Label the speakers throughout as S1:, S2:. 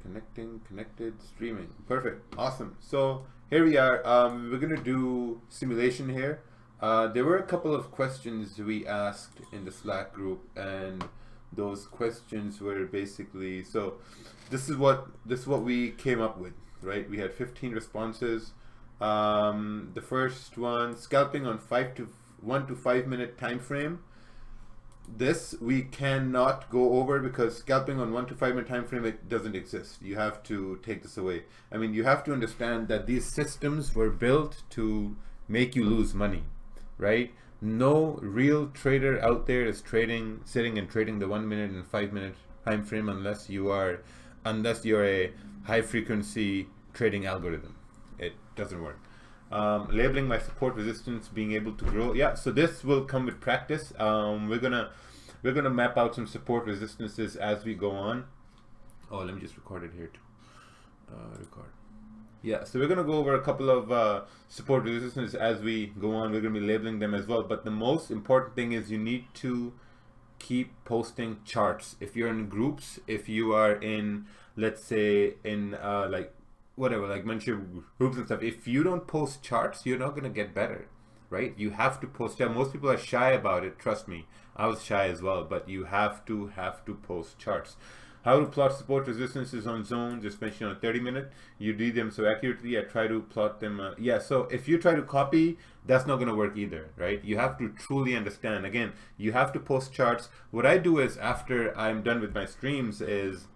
S1: connection, connected, streaming. Perfect, awesome. So here we are. We're gonna do simulation here. There were a couple of questions we asked in the Slack group, and those questions were basically, so this is what we came up with, right? We had 15 responses. The first one, scalping on 1 to 5 minute time frame. This we cannot go over because scalping on 1 to 5 minute time frame, it doesn't exist. You have to take this away. I mean, you have to understand that these systems were built to make you lose money, right? No real trader out there is sitting and trading the 1 minute and 5 minute time frame unless you're a high frequency trading algorithm. It doesn't work. Labeling my support resistance, being able to grow. Yeah, so this will come with practice. We're gonna map out some support resistances as we go on. Oh, let me just record it here too. Record. Yeah, so we're gonna go over a couple of support resistances as we go on. We're gonna be labeling them as well. But the most important thing is you need to keep posting charts. If you're in groups, if you are in, let's say, in like whatever, like mentorship groups and stuff, if you don't post charts, you're not gonna get better, right? You have to post charts. Most people are shy about it. Trust me, I was shy as well. But you have to post charts. How to plot support resistances on zones, especially on a 30-minute. You read them so accurately. I try to plot them. Yeah, so if you try to copy, that's not going to work either, right? You have to truly understand. Again, you have to post charts. What I do is after I'm done with my streams is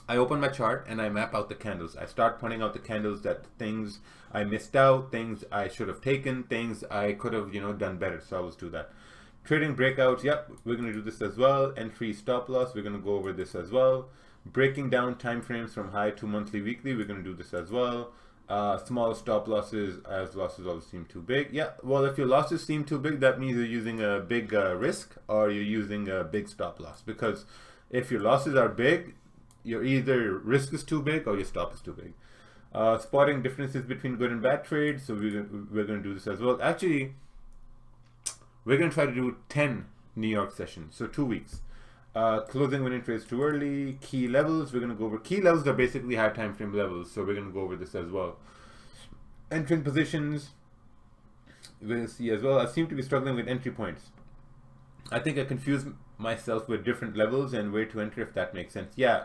S1: I open my chart and I map out the candles. I start pointing out the candles, that things I missed out, things I should have taken, things I could have, done better. So I always do that. Trading breakouts, yep, we're going to do this as well. Entry stop loss, we're going to go over this as well. Breaking down time frames from high to monthly, weekly, we're going to do this as well. Small stop losses, as losses always seem too big. Yeah, well, if your losses seem too big, that means you're using a big risk or you're using a big stop loss. Because if your losses are big, your either risk is too big or your stop is too big. Spotting differences between good and bad trades, so we're going to do this as well. Actually, we're going to try to do 10 New York sessions, so 2 weeks. Closing winning trades too early. Key levels, we're going to go over. Key levels are basically high time frame levels, so we're going to go over this as well. Entering positions, we'll see as well. I seem to be struggling with entry points. I think I confuse myself with different levels and where to enter, if that makes sense. Yeah,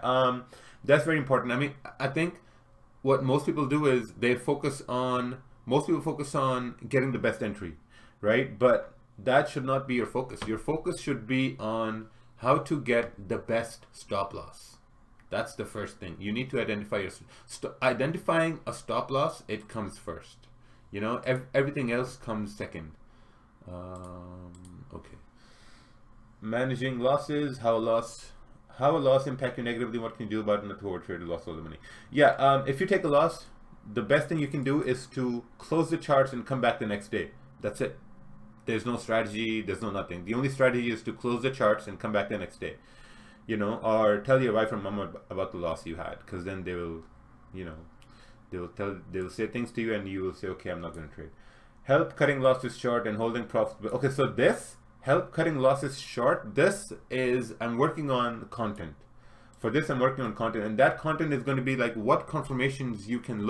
S1: that's very important. I mean, I think what most people do is most people focus on getting the best entry, right? But that should not be your focus. Your focus should be on how to get the best stop loss. That's the first thing. You need to identify identifying a stop loss. It comes first. Everything else comes second. Okay. Managing losses. How a loss impact you negatively. What can you do about it not to overtrade or lost all the money? Yeah. If you take a loss, the best thing you can do is to close the charts and come back the next day. That's it. There's no strategy, there's no nothing. The only strategy is to close the charts and come back the next day, or tell your wife or mom about the loss you had, because then they will, they'll say things to you and you will say, okay, I'm not going to trade. Help cutting losses short and holding profits. Okay, so this help cutting losses short. This is I'm working on content. For this, I'm working on content, and that content is going to be like what confirmations you can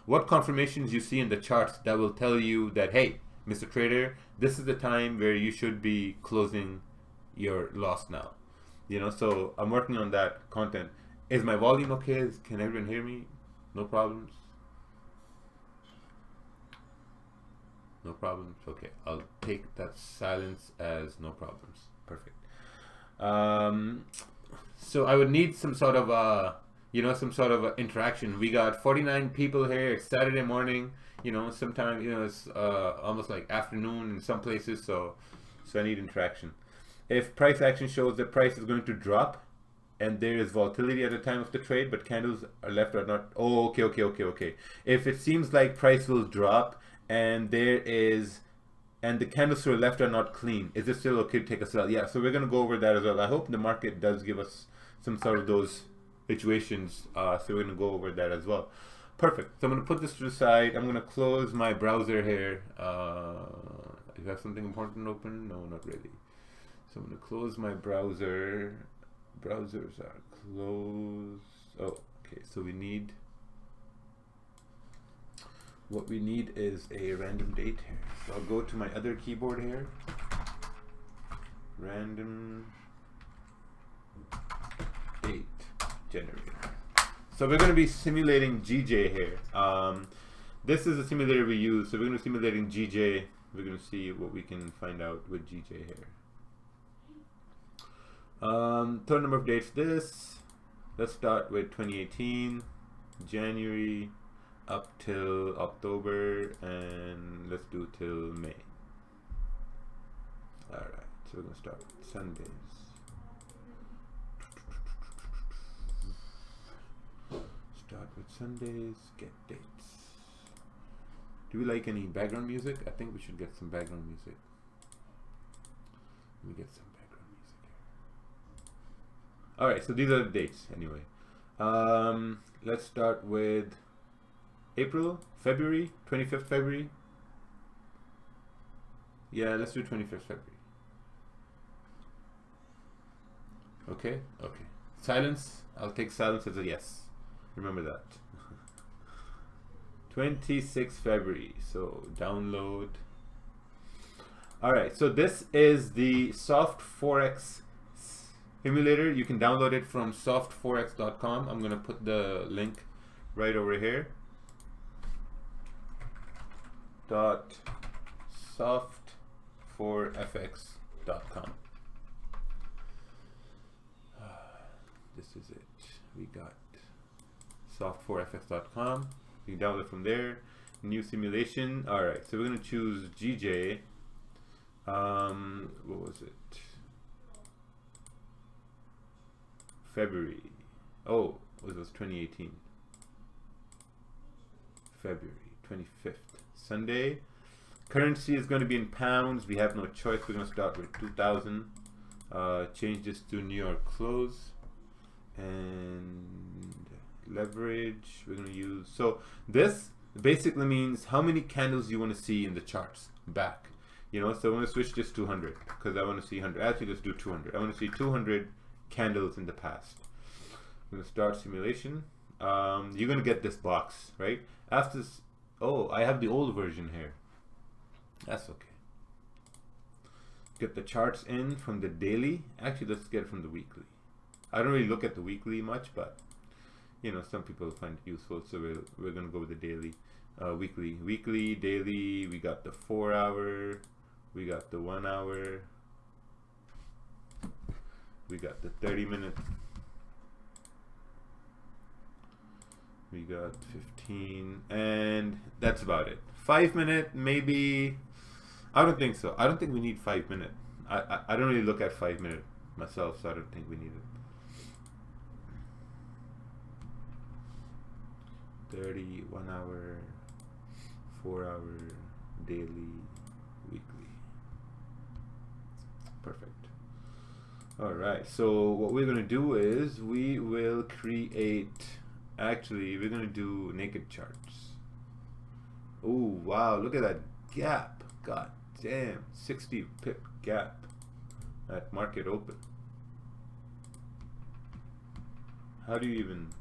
S1: what confirmations you see in the charts that will tell you that, hey, Mr. Trader, this is the time where you should be closing your loss now. So I'm working on that content. Is my volume okay? Can everyone hear me? No problems? No problems? Okay, I'll take that silence as no problems. Perfect. So I would need some sort of interaction. We got 49 people here. It's Saturday morning. Sometimes, it's almost like afternoon in some places, so I need interaction. If price action shows that price is going to drop and there is volatility at the time of the trade, but candles are left or not. Oh, okay. If it seems like price will drop and the candles to the left are not clean, is it still okay to take a sell? Yeah, so we're going to go over that as well. I hope the market does give us some sort of those situations, so we're going to go over that as well. Perfect. So I'm going to put this to the side. I'm going to close my browser here. You have something important open? No, not really. So I'm going to close my browser. Browsers are closed. Oh, okay. So we need, what we need is a random date here. So I'll go to my other keyboard here. Random date generator. So we're going to be simulating GJ here. This is a simulator we use. So we're going to be simulating GJ. We're going to see what we can find out with GJ here. Total number of dates this. Let's start with 2018, January up till October, and let's do till May. Alright, so we're going to start with Sundays. Start with Sundays, get dates. Do we like any background music? I think we should get some background music. Let me get some background music here. Alright, so these are the dates anyway. Let's start with April, February, 25th February. Yeah, let's do 25th February. Okay, okay. Silence, I'll take silence as a yes. Remember that. 26th February, so download. Alright, so this is the Soft Forex simulator. You can download it from softforex.com. I'm going to put the link right over here. .soft4fx.com. This is it. We got soft4fx.com. You can download it from there. New simulation. All right, so we're going to choose GJ. What was it? February. Oh, it was 2018. February 25th. Sunday. Currency is going to be in pounds. We have no choice. We're going to start with 2000. Change this to New York close. And leverage we're going to use. So this basically means how many candles you want to see in the charts back. You know, so I'm going to switch this to 100 because I want to see 100. Actually, let's do 200. I want to see 200 candles in the past. I'm going to start simulation. You're going to get this box, right? After this, oh, I have the old version here. That's okay. Get the charts in from the daily. Actually, let's get it from the weekly. I don't really look at the weekly much, but you know, some people find it useful, so we're going to go with the daily. Weekly, daily. We got the 4 hour. We got the 1 hour. We got the 30-minute. We got 15, and that's about it. 5-minute, maybe. I don't think so. I don't think we need 5-minute. I don't really look at 5-minute myself, so I don't think we need it. 30, 1 hour, 4 hour, daily, weekly. Perfect. All right, so what we're going to do is we will create, actually we're going to do naked charts. Oh wow, look at that gap. God damn, 60 pip gap at market open. How do you even...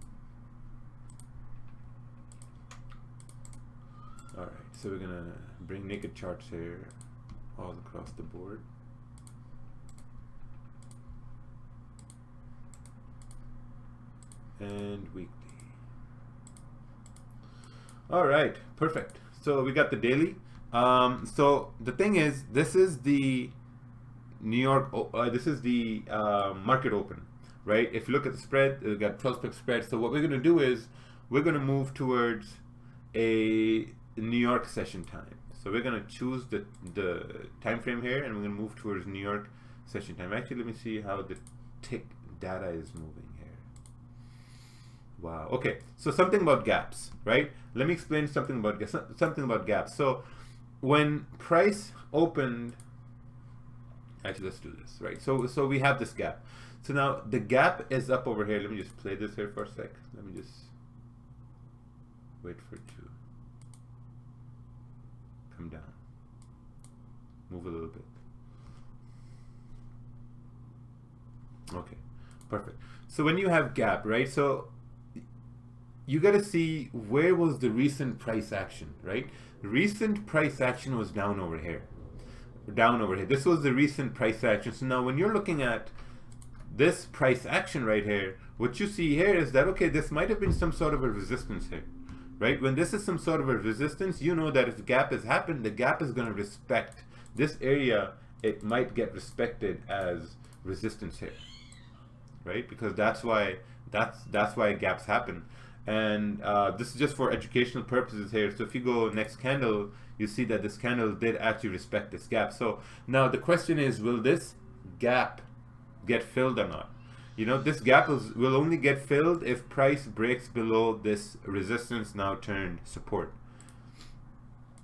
S1: All right, so we're gonna bring naked charts here all across the board. And weekly. All right, perfect. So we got the daily. So the thing is, this is the New York, this is the market open, right? If you look at the spread, we got 12 pip spread. So what we're gonna do is we're gonna move towards a New York session time. So we're gonna choose the time frame here, and we're gonna move towards New York session time. Actually, let me see how the tick data is moving here. Wow. Okay. So something about gaps, right? Let me explain something about gaps. So when price opened, actually let's do this, right? So we have this gap. So now the gap is up over here. Let me just play this here for a sec. Let me just wait for it to come down. Move a little bit. Okay, perfect. So when you have gap, right? So you got to see where was the recent price action, right? Recent price action was down over here. Down over here. This was the recent price action. So now when you're looking at this price action right here, what you see here is that, okay, this might have been some sort of a resistance here, right? When this is some sort of a resistance, you know that if the gap has happened, the gap is going to respect this area. It might get respected as resistance here, right? Because that's why gaps happen. And this is just for educational purposes here. So if you go next candle, you see that this candle did actually respect this gap. So now the question is, will this gap get filled or not? You know, this gap will only get filled if price breaks below this resistance, now turned support.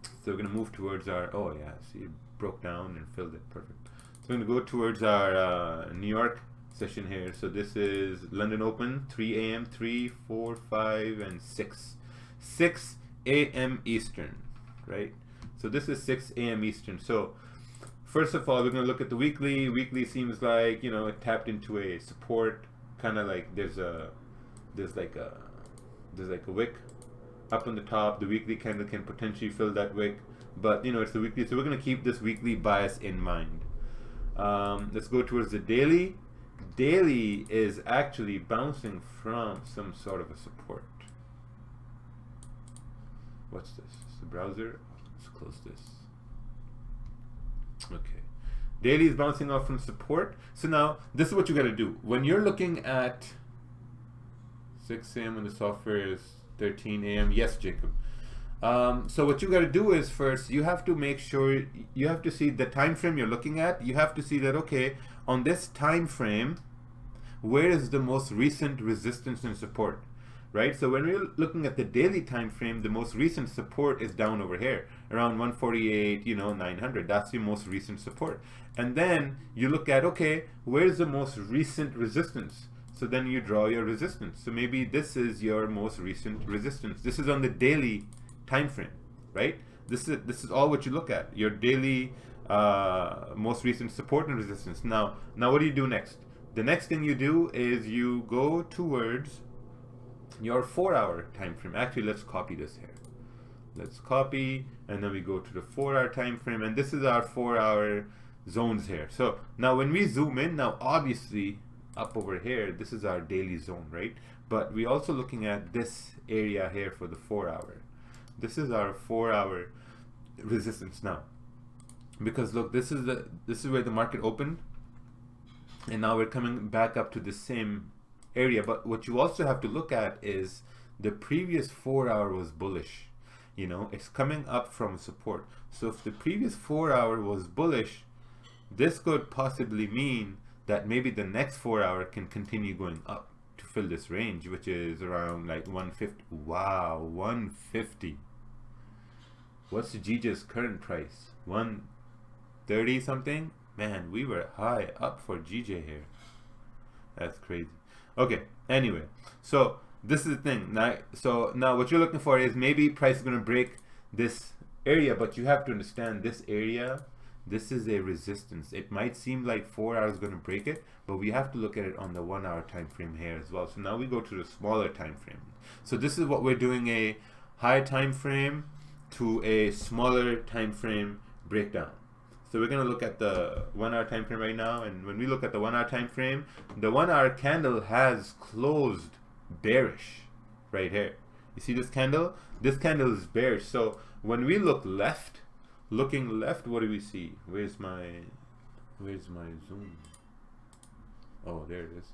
S1: So we're going to move towards our, oh yeah, see, it broke down and filled it. Perfect. So we're going to go towards our New York session here. So this is London Open, 3 a.m., 3, 4, 5, and 6. 6 a.m. Eastern, right? So this is 6 a.m. Eastern. So first of all, we're going to look at the weekly. Weekly seems like, you know, it tapped into a support, kind of like there's like a wick up on the top. The weekly candle can potentially fill that wick, but you know, it's the weekly, so we're going to keep this weekly bias in mind. Let's go towards the daily. Daily is actually bouncing from some sort of a support. What's this? It's the browser. Let's close this. Okay. Daily is bouncing off from support. So now this is what you got to do. When you're looking at 6 a.m. when the software is 13 a.m. Yes, Jacob. So what you got to do is first you have to make sure you have to see the time frame you're looking at. You have to see that, okay, on this time frame, where is the most recent resistance and support, right? So when we're looking at the daily time frame, the most recent support is down over here around 148, you know, 900. That's your most recent support. And then you look at, okay, where's the most recent resistance? So then you draw your resistance. So maybe this is your most recent resistance. This is on the daily time frame, right? This is all what you look at, your daily most recent support and resistance. Now what do you do next? The next thing you do is you go towards your 4-hour time frame. Actually, let's copy this here. Let's copy, and then we go to the 4-hour time frame, and this is our 4-hour zones here. So now when we zoom in, now obviously up over here, this is our daily zone, right? But we're also looking at this area here for the 4-hour. This is our 4-hour resistance now. Because look, this is where the market opened, and now we're coming back up to the same area. But what you also have to look at is the previous 4-hour was bullish. You know, it's coming up from support. So if the previous 4-hour was bullish, this could possibly mean that maybe the next 4-hour can continue going up to fill this range, which is around like 150. Wow, 150. What's the GJ's current price? 130 something? Man, we were high up for GJ here. That's crazy. Okay, anyway, so this is the thing. Now what you're looking for is maybe price is going to break this area, but you have to understand this area, this is a resistance. It might seem like 4 hours is going to break it, but we have to look at it on the 1-hour time frame here as well. So now we go to the smaller time frame. So this is what we're doing, a high time frame to a smaller time frame breakdown. So we're going to look at the 1-hour time frame right now, and when we look at the 1-hour time frame, the 1-hour candle has closed bearish right here. You see this candle? This candle is bearish. So when we look left, looking left, what do we see? Where's my zoom? Oh, there it is.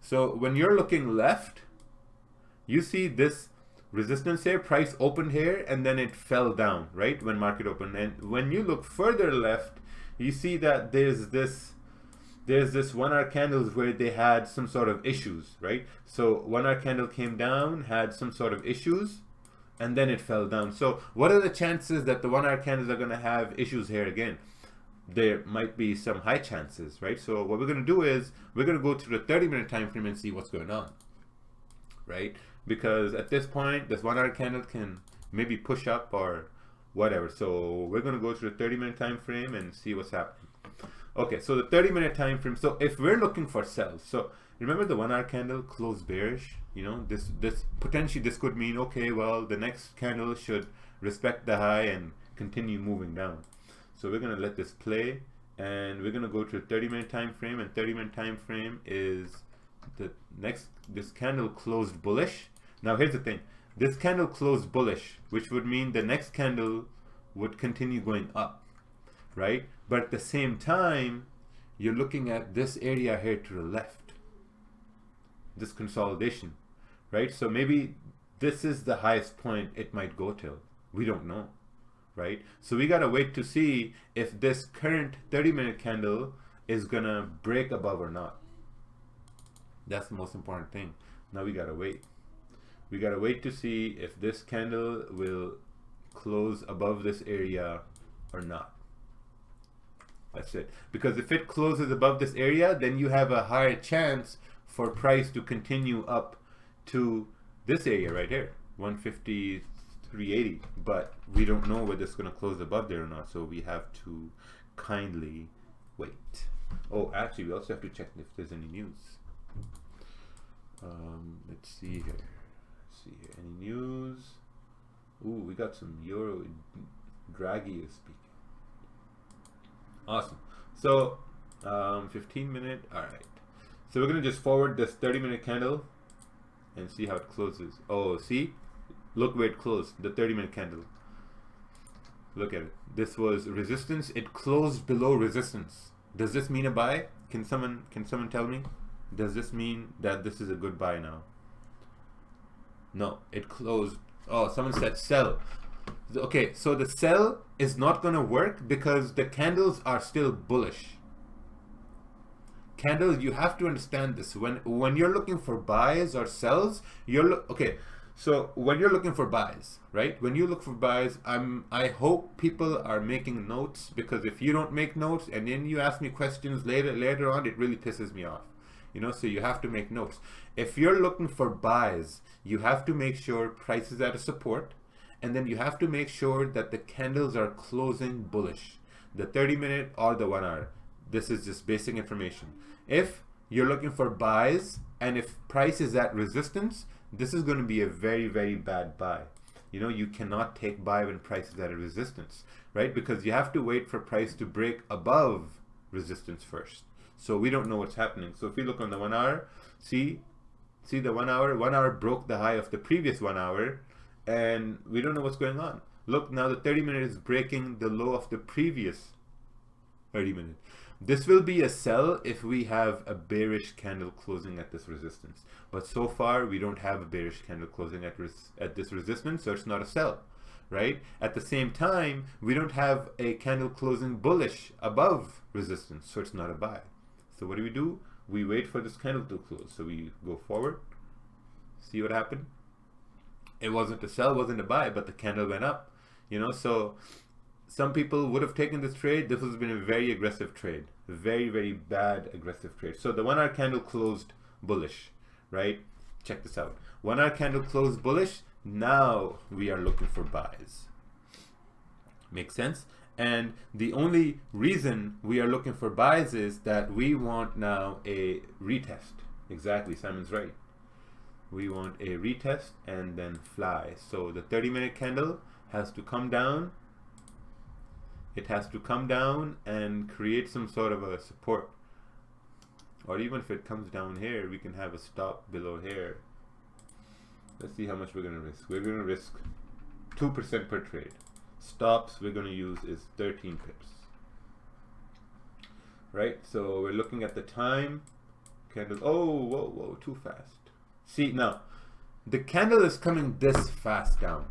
S1: So when you're looking left, you see this resistance here, price opened here, and then it fell down, right, when market opened. And when you look further left, you see that there's this 1-hour candles where they had some sort of issues, right? So 1-hour candle came down, had some sort of issues, and then it fell down. So what are the chances that the 1-hour candles are going to have issues here again? There might be some high chances, right? So what we're going to do is we're going to go to the 30-minute time frame and see what's going on, right? Because at this point, this 1-hour candle can maybe push up or whatever. So we're going to go to the 30-minute time frame and see what's happening. Okay, so the 30-minute time frame. So if we're looking for sells, so remember the 1 hour candle closed bearish? You know, this potentially this could mean, okay, well, the next candle should respect the high and continue moving down. So we're gonna let this play, and we're gonna go to a 30-minute time frame, and 30-minute time frame is the next. This candle closed bullish. Now here's the thing, this candle closed bullish, which would mean the next candle would continue going up, right? But at the same time, you're looking at this area here to the left, this consolidation, right? So maybe this is the highest point it might go till. We don't know, right? So we gotta wait to see if this current 30-minute candle is gonna break above or not. That's the most important thing. Now we gotta wait. We gotta wait to see if this candle will close above this area or not. That's it. Because if it closes above this area, then you have a higher chance for price to continue up to this area right here, 153.80. But we don't know whether it's going to close above there or not, so we have to kindly wait. Oh, actually, we also have to check if there's any news. Let's see here. Any news? Ooh, we got some Euro. Draghi is speaking. Awesome. So 15-minute. All right. So we're gonna just forward this 30-minute candle and see how it closes. Oh, see, look where it closed. The 30-minute candle. Look at it. This was resistance. It closed below resistance. Does this mean a buy? Can someone tell me? Does this mean that this is a good buy now? No, it closed. Oh, someone said sell. Okay, so the sell is not going to work because the candles are still bullish. Candles, you have to understand this. When you're looking for buys or sells, okay. So when you're looking for buys, right? When you look for buys, I hope people are making notes, because if you don't make notes and then you ask me questions later on, it really pisses me off. You know, so you have to make notes. If you're looking for buys, you have to make sure price is at a support, and then you have to make sure that the candles are closing bullish, the 30-minute or the 1 hour. This is just basic information. If you're looking for buys and if price is at resistance, this is going to be a very, very bad buy. You know, you cannot take buy when price is at a resistance, right? Because you have to wait for price to break above resistance first. So we don't know what's happening. So if we look on the 1 hour, see the 1 hour broke the high of the previous 1 hour, and we don't know what's going on. Look, now the 30-minute is breaking the low of the previous 30-minute. This will be a sell if we have a bearish candle closing at this resistance. But so far, we don't have a bearish candle closing at this resistance, so it's not a sell, right? At the same time, we don't have a candle closing bullish above resistance, so it's not a buy. So what do? We wait for this candle to close. So we go forward, see what happened. It wasn't a sell, wasn't a buy, but the candle went up. You know, so some people would have taken this trade. This has been a very aggressive trade, very, very bad aggressive trade. So the 1 hour candle closed bullish, right? Check this out. 1 hour candle closed bullish. Now we are looking for buys. Makes sense? And the only reason we are looking for buys is that we want now a retest. Exactly, Simon's right. We want a retest and then fly. So the 30-minute candle has to come down. It has to come down and create some sort of a support. Or even if it comes down here, we can have a stop below here. Let's see how much we're going to risk. We're going to risk 2% per trade. Stops we're going to use is 13 pips. Right? So we're looking at the time. Candle. Oh, whoa, too fast. See, now, the candle is coming this fast down,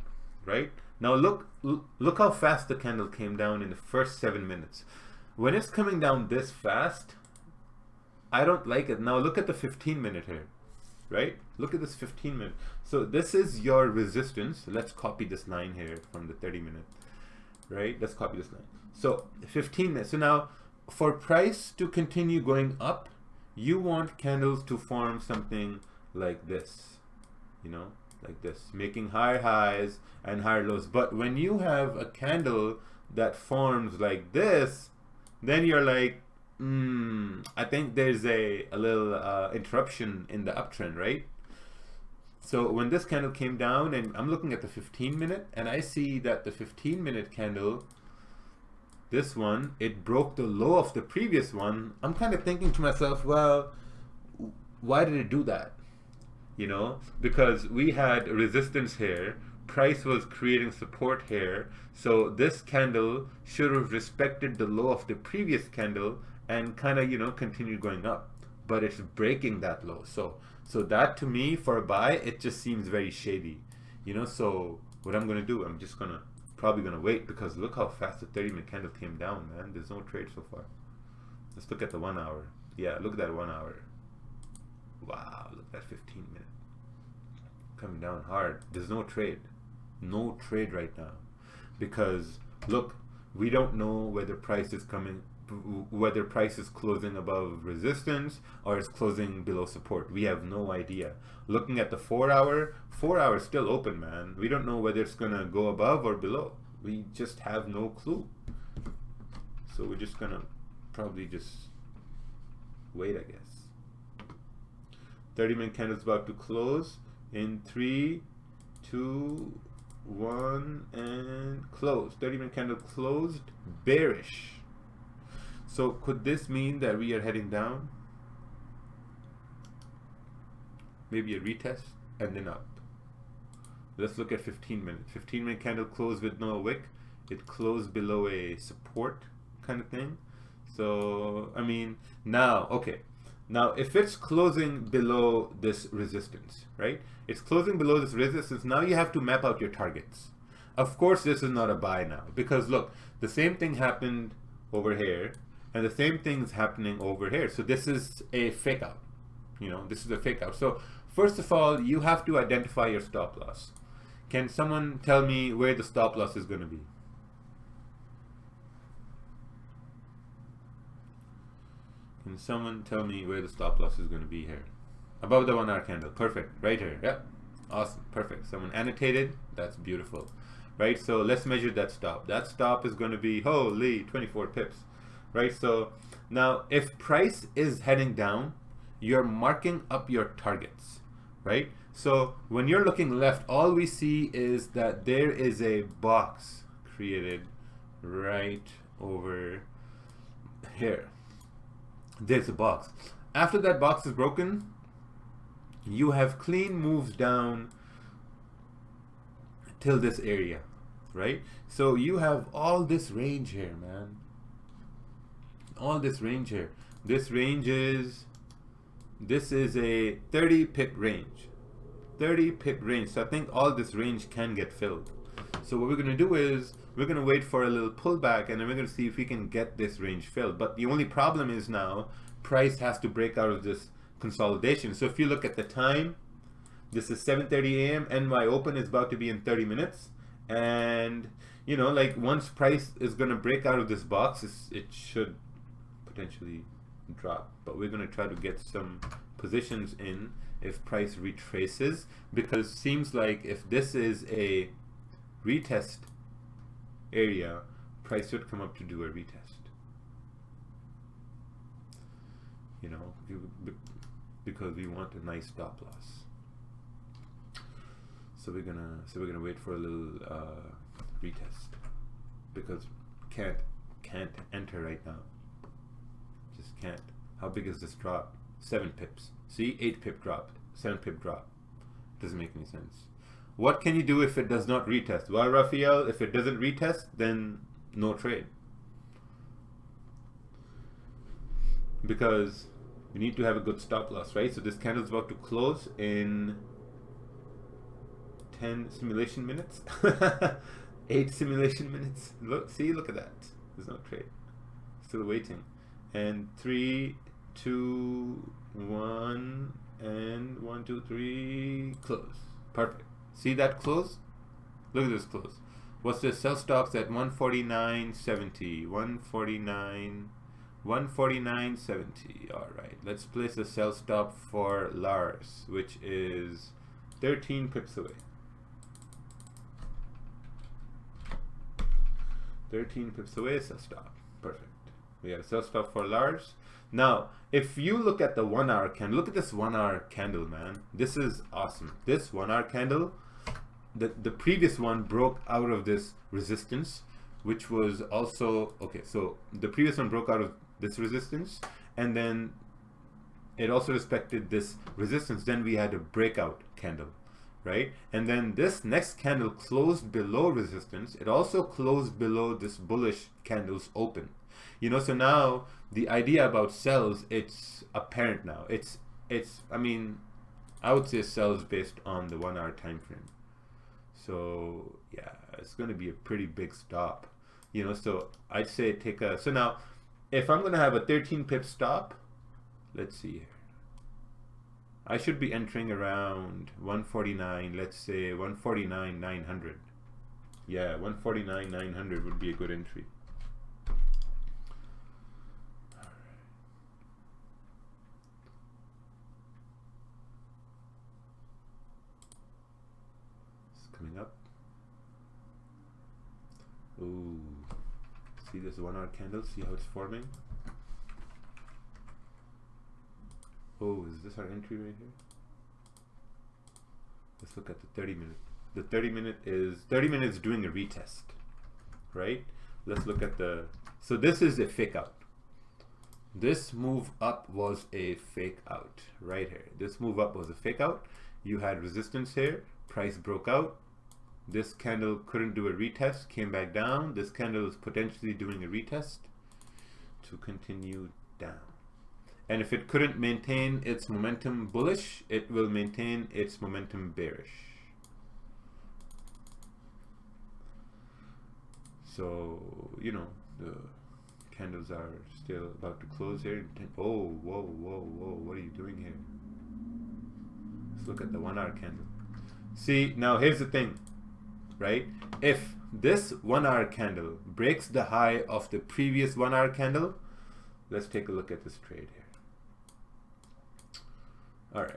S1: right? Now look how fast the candle came down in the first 7 minutes. When it's coming down this fast, I don't like it. Now look at the 15-minute here, right? Look at this 15-minute. So this is your resistance. Let's copy this line here from the 30-minute, right? Let's copy this line. So 15 minutes. So now for price to continue going up, you want candles to form something like this, you know, like this, making higher highs and higher lows. But when you have a candle that forms like this, then you're like, I think there's a little interruption in the uptrend, right? So when this candle came down, and I'm looking at the 15-minute, and I see that the 15-minute candle, this one, it broke the low of the previous one. I'm kind of thinking to myself, well, why did it do that? You know, because we had resistance here, price was creating support here, so this candle should have respected the low of the previous candle and kind of, you know, continued going up, but it's breaking that low. So that, to me, for a buy, it just seems very shady, you know. So what I'm gonna do, I'm just probably gonna wait, because look how fast the 30-minute candle came down, man. There's no trade so far. Let's look at the 1 hour. Yeah, look at that 1 hour. Wow, look at that 15-minute coming down hard. There's no trade. No trade right now, because look, we don't know whether price is closing above resistance or is closing below support. We have no idea. Looking at the 4 hour, 4 hours still open, man. We don't know whether it's gonna go above or below. We just have no clue. So we're just gonna probably just wait, I guess. 30-minute candle's about to close in 3, 2, 1, and close. 30-minute candle closed bearish. So could this mean that we are heading down? Maybe a retest and then up. Let's look at 15-minute. 15-minute candle closed with no wick. It closed below a support kind of thing. So I mean, now, okay. Now, if it's closing below this resistance, right? It's closing below this resistance. Now you have to map out your targets. Of course, this is not a buy now, because look, the same thing happened over here, and the same thing's happening over here. So this is a fake out. You know, this is a fake out. So first of all, you have to identify your stop loss. Can someone tell me where the stop loss is going to be? Can someone tell me where the stop loss is going to be here? Above the 1 hour candle. Perfect. Right here. Yep. Awesome. Perfect. Someone annotated. That's beautiful. Right? So let's measure that stop. That stop is going to be, holy, 24 pips. Right? So now if price is heading down, you're marking up your targets. Right? So when you're looking left, all we see is that there is a box created right over here. There's a box. After that box is broken, you have clean moves down till this area, right? So you have all this range here, man. All this range here. This is a 30 pip range. 30 pip range. So I think all this range can get filled. So what we're going to do is we're going to wait for a little pullback, and then we're going to see if we can get this range filled. But the only problem is now price has to break out of this consolidation. So if you look at the time, this is 7:30 a.m. NY open is about to be in 30 minutes. And, you know, like once price is going to break out of this box, it should potentially drop. But we're going to try to get some positions in if price retraces, because it seems like if this is a retest area, price should come up to do a retest, you know, because we want a nice stop loss. So we're gonna wait for a little retest, because can't enter right now. Just can't. How big is this drop? 7 pips. See, 8 pip drop, 7 pip drop. Doesn't make any sense. What can you do if it does not retest? Well, Raphael, if it doesn't retest, then no trade. Because we need to have a good stop loss, right? So this candle is about to close in 10 simulation minutes. 8 simulation minutes. Look, see, look at that. There's no trade. Still waiting. And 3, 2, 1, and 1, 2, 3, close. Perfect. See that close? Look at this close. What's this? Sell stops at 149.70. 149.70. All right. Let's place a sell stop for Lars, which is 13 pips away. 13 pips away, sell stop. Perfect. We have sell stop for Lars. Now, if you look at the 1 hour candle, look at this 1 hour candle, man. This is awesome. This 1 hour candle, the previous one broke out of this resistance, which was also, okay, so the previous one broke out of this resistance, and then it also respected this resistance. Then we had a breakout candle, right? And then this next candle closed below resistance. It also closed below this bullish candle's open. You know, so now the idea about sells, it's apparent now. It's I mean, I would say sells based on the 1 hour time frame. So yeah, it's going to be a pretty big stop. You know, so I'd say take a, so now if I'm going to have a 13 pip stop, let's see here. I should be entering around 149, let's say 149,900. Yeah, 149,900 would be a good entry. Coming up. Ooh, see this 1 hour candle, see how it's forming? Oh, is this our entry right here? Let's look at the 30 minute. The 30 minutes doing a retest, right? Let's look at the, so this is a fake out. This move up was a fake out right here. This move up was a fake out. You had resistance here, price broke out. This candle couldn't do a retest, came back down. This candle is potentially doing a retest to continue down. And if it couldn't maintain its momentum bullish, it will maintain its momentum bearish. So, you know, the candles are still about to close here. Oh, whoa, whoa, whoa, what are you doing here? Let's look at the 1 hour candle. See, now here's the thing, right? If this 1 hour candle breaks the high of the previous 1 hour candle, let's take a look at this trade here. All right.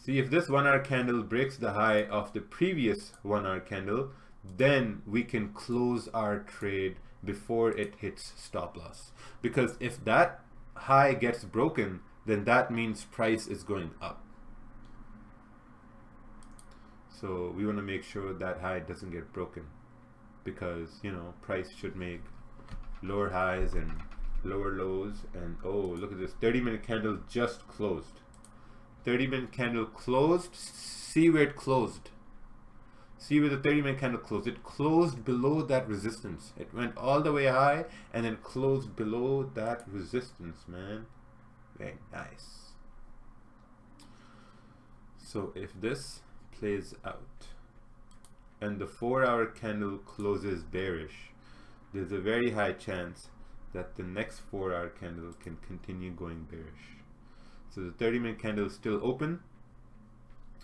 S1: See, if this 1 hour candle breaks the high of the previous 1 hour candle, then we can close our trade before it hits stop loss. Because if that high gets broken, then that means price is going up. So we want to make sure that high doesn't get broken, because, you know, price should make lower highs and lower lows. And oh, look at this 30-minute candle just closed. 30-minute candle closed. See where it closed. See where the 30-minute candle closed. It closed below that resistance. It went all the way high and then closed below that resistance, man. Very nice. So if this plays out and the 4 hour candle closes bearish, there's a very high chance that the next 4 hour candle can continue going bearish. So the 30-minute candle is still open.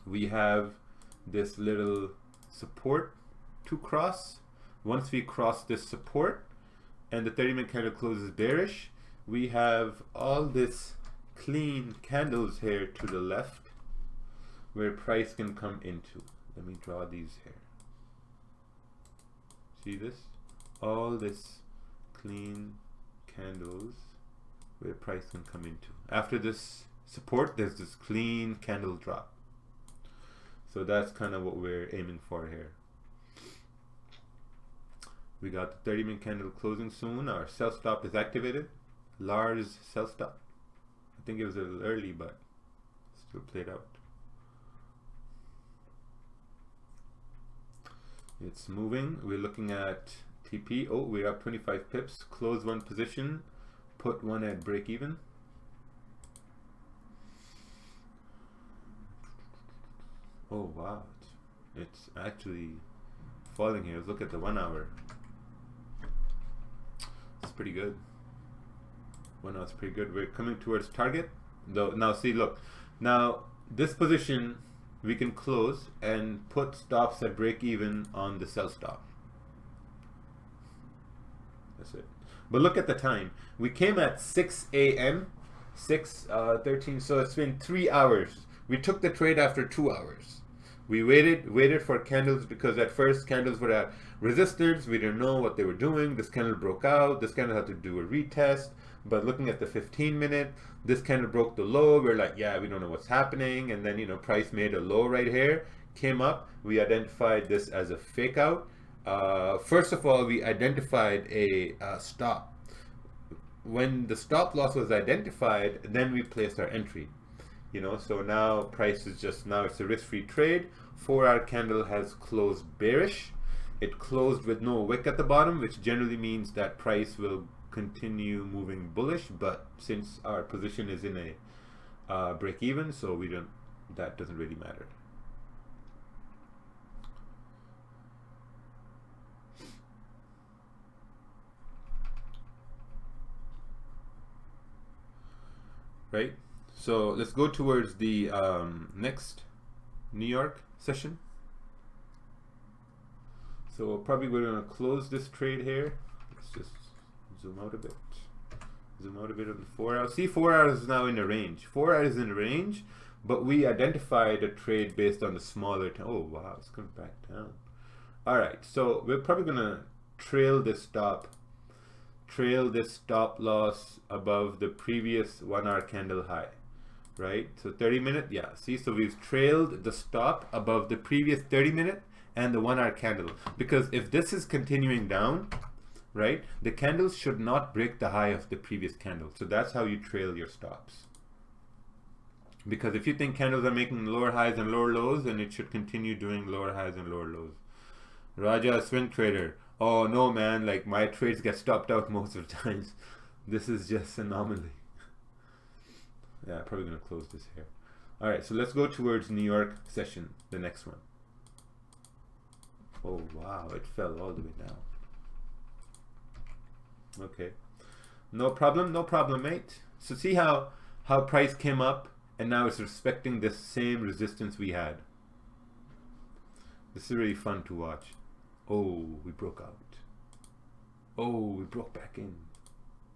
S1: We have this little support to cross. Once we cross this support and the 30-minute candle closes bearish, we have all this clean candles here to the left where price can come into. Let me draw these here. See this? All this clean candles where price can come into. After this support, there's this clean candle drop. So that's kind of what we're aiming for here. We got the 30-minute candle closing soon. Our sell stop is activated. Lars sell stop. I think it was a little early, but still played out. It's moving. We're looking at TP. Oh, we're up 25 pips. Close one position. Put one at break even. Oh wow, it's actually falling here. Let's look at the 1 hour. It's pretty good. 1 hour is pretty good. We're coming towards target. Though now see, look. Now this position we can close and put stops at break even on the sell stop. That's it. But look at the time. We came at 6 a.m. 6:13. So it's been 3 hours. We took the trade after 2 hours. We waited for candles because at first candles were at resistance. We didn't know what they were doing. This candle broke out. This candle had to do a retest. But looking at the 15-minute, this candle broke the low. We're like, yeah, we don't know what's happening. And then, you know, price made a low right here, came up. We identified this as a fake out. First of all, we identified a stop. When the stop loss was identified, then we placed our entry. You know, so now price is just, now it's a risk-free trade. 4-hour candle has closed bearish. It closed with no wick at the bottom, which generally means that price will continue moving bullish. But since our position is in a break even, so we don't, that doesn't really matter. Right? So let's go towards the next New York session. So probably we're going to close this trade here. Let's just zoom out a bit. Zoom out a bit on the 4 hours. See, 4 hours is now in a range. 4 hours is in a range, but we identified a trade based on the smaller time. Oh wow, it's coming back down. All right, so we're probably going to trail this stop loss above the previous 1-hour candle high. Right, so 30-minute, yeah, see, so we've trailed the stop above the previous 30-minute and the 1-hour candle, because if this is continuing down, right, the candles should not break the high of the previous candle. So that's how you trail your stops, because if you think candles are making lower highs and lower lows, then it should continue doing lower highs and lower lows. Raja, swing trader, oh no man, like my trades get stopped out most of the times. This is just an anomaly. Yeah, probably going to close this here. All right, so let's go towards New York session, the next one. Oh, wow, it fell all the way down. Okay, no problem, mate. So see how price came up and now it's respecting this same resistance we had. This is really fun to watch. Oh, we broke out. Oh, we broke back in.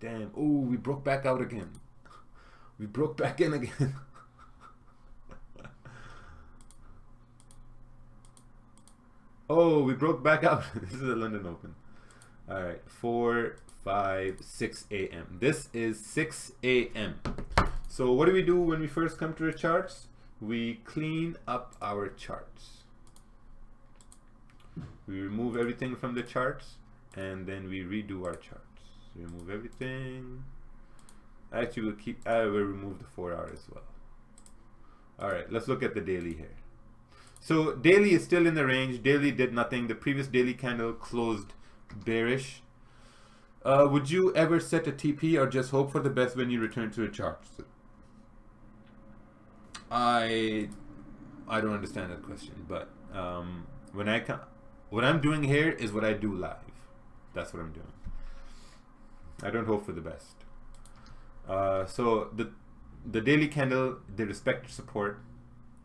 S1: Damn, oh, we broke back out again. We broke back in again. Oh, we broke back out. This is a London Open. All right, 4, 5, 6 a.m. This is 6 a.m. So what do we do when we first come to the charts? We clean up our charts. We remove everything from the charts and then we redo our charts. Remove everything. Actually, we'll remove the 4 hour as well. All right, let's look at the daily here. So daily is still in the range. Daily did nothing. The previous daily candle closed bearish. Would you ever set a TP or just hope for the best when you return to a chart? I don't understand that question, but what I'm doing here is what I do live. That's what I'm doing. I don't hope for the best. So the daily candle, they respect support,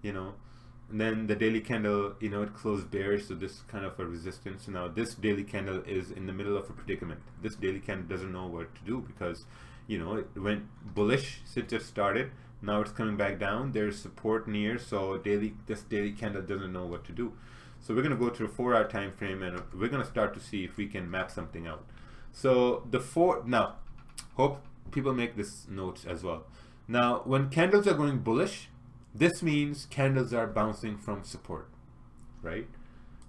S1: you know, and then the daily candle, you know, it closed bearish, so this kind of a resistance. So now this daily candle is in the middle of a predicament. This daily candle doesn't know what to do because, you know, it went bullish since it started. Now it's coming back down. There's support near, so this daily candle doesn't know what to do. So we're going to go to a 4 hour time frame and we're going to start to see if we can map something out. So now, hope people make this note as well. Now, when candles are going bullish, this means candles are bouncing from support, right?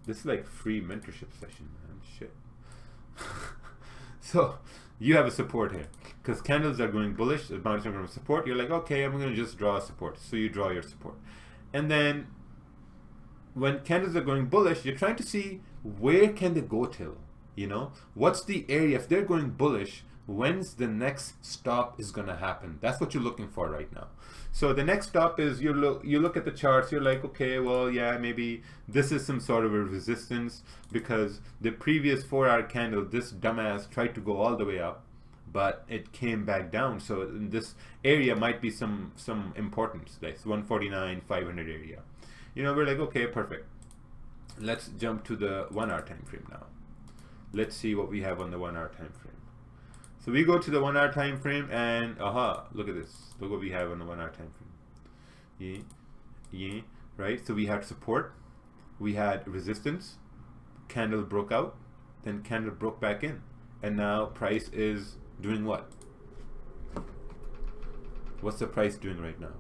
S1: This is like free mentorship session, man. Shit. So you have a support here because candles are going bullish, bouncing from support. You're like, okay, I'm going to just draw a support. So you draw your support. And then when candles are going bullish, you're trying to see where can they go till, you know? What's the area? If they're going bullish, when's the next stop is going to happen? That's what you're looking for right now. So the next stop is you look at the charts, you're like, okay, well, yeah, maybe this is some sort of a resistance because the previous 4 hour candle, this dumbass tried to go all the way up, but it came back down. So in this area might be some importance, like 149, 500 area. You know, we're like, okay, perfect. Let's jump to the 1 hour time frame now. Let's see what we have on the 1 hour time frame. So we go to the 1 hour time frame and look at this. Look what we have on the 1 hour time frame. Yeah, right? So we have support. we had resistance, candle broke out, then candle broke back in, and now price is doing what? What's the price doing right now?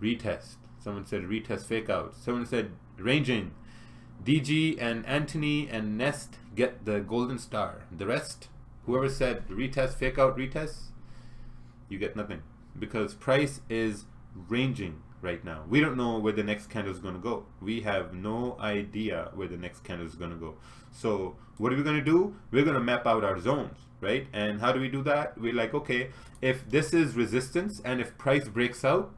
S1: Retest. Someone said retest fake out. Someone said ranging. DG and Anthony and Nest get the golden star. The rest, whoever said retest fake out retest, you get nothing, because price is ranging right now. We don't know where the next candle is going to go. We have no idea where the next candle is going to go. So what are we going to do? We're going to map out our zones, right? And how do we do that? We're like, okay, if this is resistance and if price breaks out,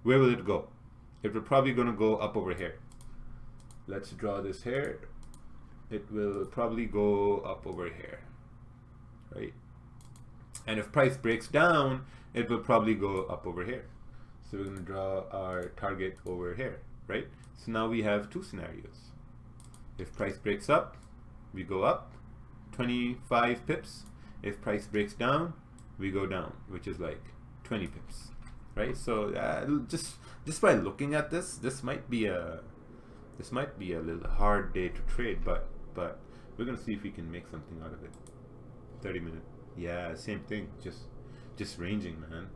S1: where will it go? It will probably going to go up over here. Let's draw this here. It will probably go up over here, right? And if price breaks down, it will probably go up over here. So we're going to draw our target over here, right? So now we have two scenarios. If price breaks up, we go up 25 pips. If price breaks down, we go down, which is like 20 pips, right? So just by looking at this, this might be a little hard day to trade, but we're gonna see if we can make something out of it. 30-minute, yeah, same thing, just ranging, man.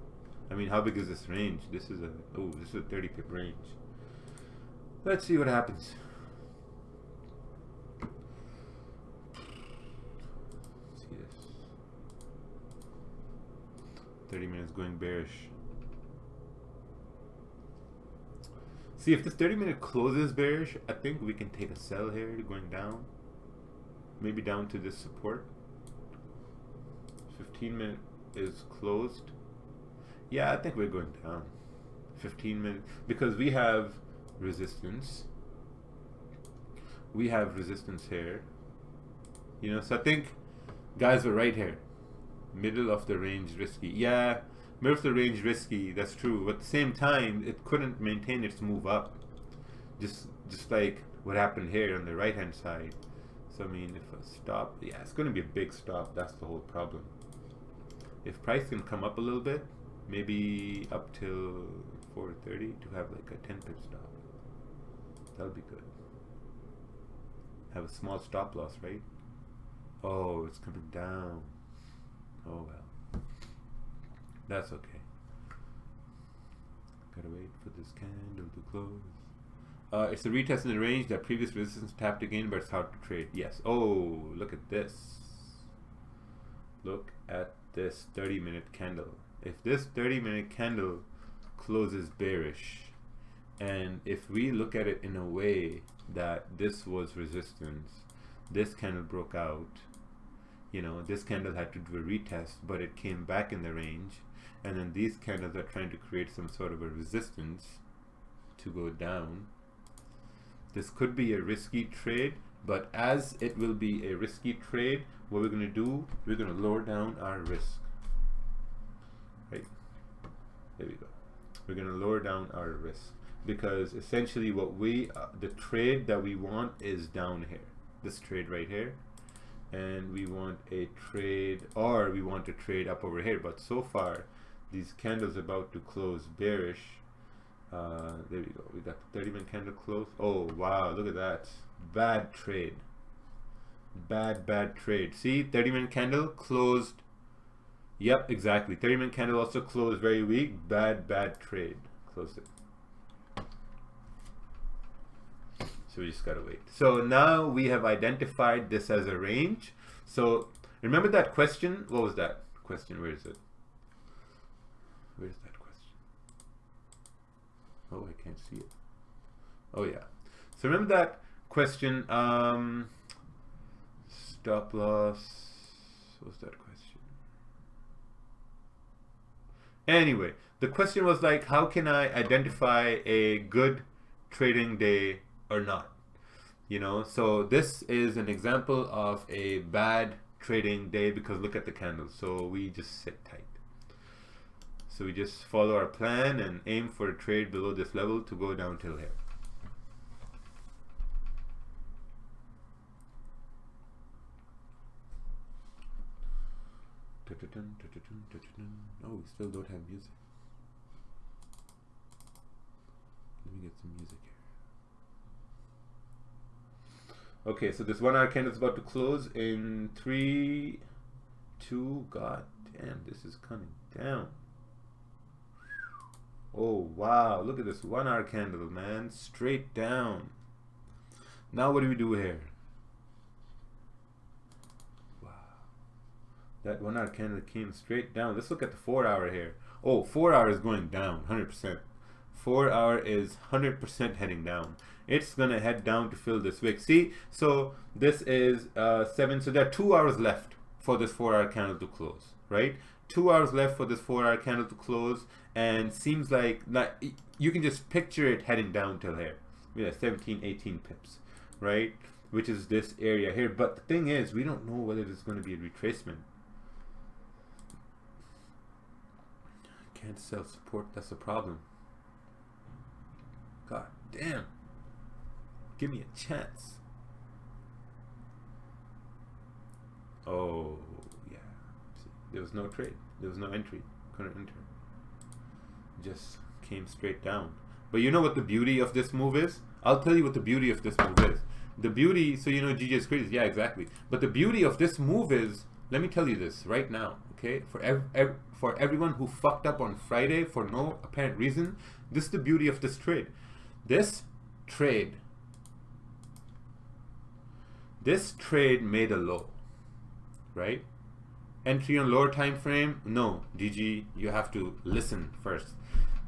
S1: I mean, how big is this range? This is a 30 pip range. Let's see what happens. Let's see this. 30 minutes going bearish. See, if this 30-minute closes bearish, I think we can take a sell here, going down. Maybe down to this support. 15-minute is closed. Yeah, I think we're going down. 15-minute, because we have resistance. We have resistance here. You know, so I think guys were right here. Middle of the range risky. Yeah. Middle of the range risky, that's true. But at the same time, it couldn't maintain its move up. Just like what happened here on the right hand side. So I mean, if a stop, yeah, it's gonna be a big stop. That's the whole problem. If price can come up a little bit, maybe up till 430 to have like a 10 pip stop. That'll be good. Have a small stop loss, right? Oh, it's coming down. Oh well. That's okay. Gotta wait for this candle to close. It's a retest in the range that previous resistance tapped again, but it's hard to trade. Yes. Oh, look at this. Look at this 30-minute candle. If this 30-minute candle closes bearish, and if we look at it in a way that this was resistance, this candle broke out, you know, this candle had to do a retest, but it came back in the range, and then these candles are trying to create some sort of a resistance to go down. This could be a risky trade, but as it will be a risky trade, what we're going to do, we're going to lower down our risk. Right? There we go. We're going to lower down our risk, because essentially what we, the trade that we want is down here. This trade right here. And we want a trade, or we want to trade up over here, but so far these candles are about to close bearish. There we go, we got the 30-minute candle close. Oh wow, look at that, bad trade, bad trade. See, 30-minute candle closed, yep, exactly, 30-minute candle also closed very weak. Bad trade. Close it. So we just gotta wait. So now we have identified this as a range. So remember that question? What was that question? Where is it? Where's that question? Oh, I can't see it. Oh yeah. So remember that question? Stop loss. What was that question? Anyway, the question was like, how can I identify a good trading day or not? You know, so this is an example of a bad trading day, because look at the candles. So we just sit tight. So we just follow our plan and aim for a trade below this level to go down till here. Oh, we still don't have music. Okay, so this 1 hour candle is about to close in 3, 2. God damn, this is coming down. Oh wow, look at this 1 hour candle, man, straight down. Now what do we do here? Wow, that 1 hour candle came straight down. Let's look at the 4 hour here. Oh, 4 hour is going down 100%. 4 hour is 100% heading down. It's gonna head down to fill this wick. See, so this is 7, so there are 2 hours left for this 4 hour candle to close, right? 2 hours left for this 4 hour candle to close, and seems like you can just picture it heading down till here. Yeah, 17, 18 pips, right? Which is this area here. But the thing is, we don't know whether there's going to be a retracement. Can't sell support, that's a problem. God damn. Give me a chance. Oh, yeah. See, there was no trade. There was no entry. Couldn't enter. Just came straight down. But you know what the beauty of this move is? I'll tell you what the beauty of this move is. The beauty, so you know GJ is crazy. Yeah, exactly. But the beauty of this move is, let me tell you this right now, okay? For everyone who fucked up on Friday for no apparent reason, this is the beauty of this trade. This trade made a low, right? Entry on lower time frame? No, GG, you have to listen first.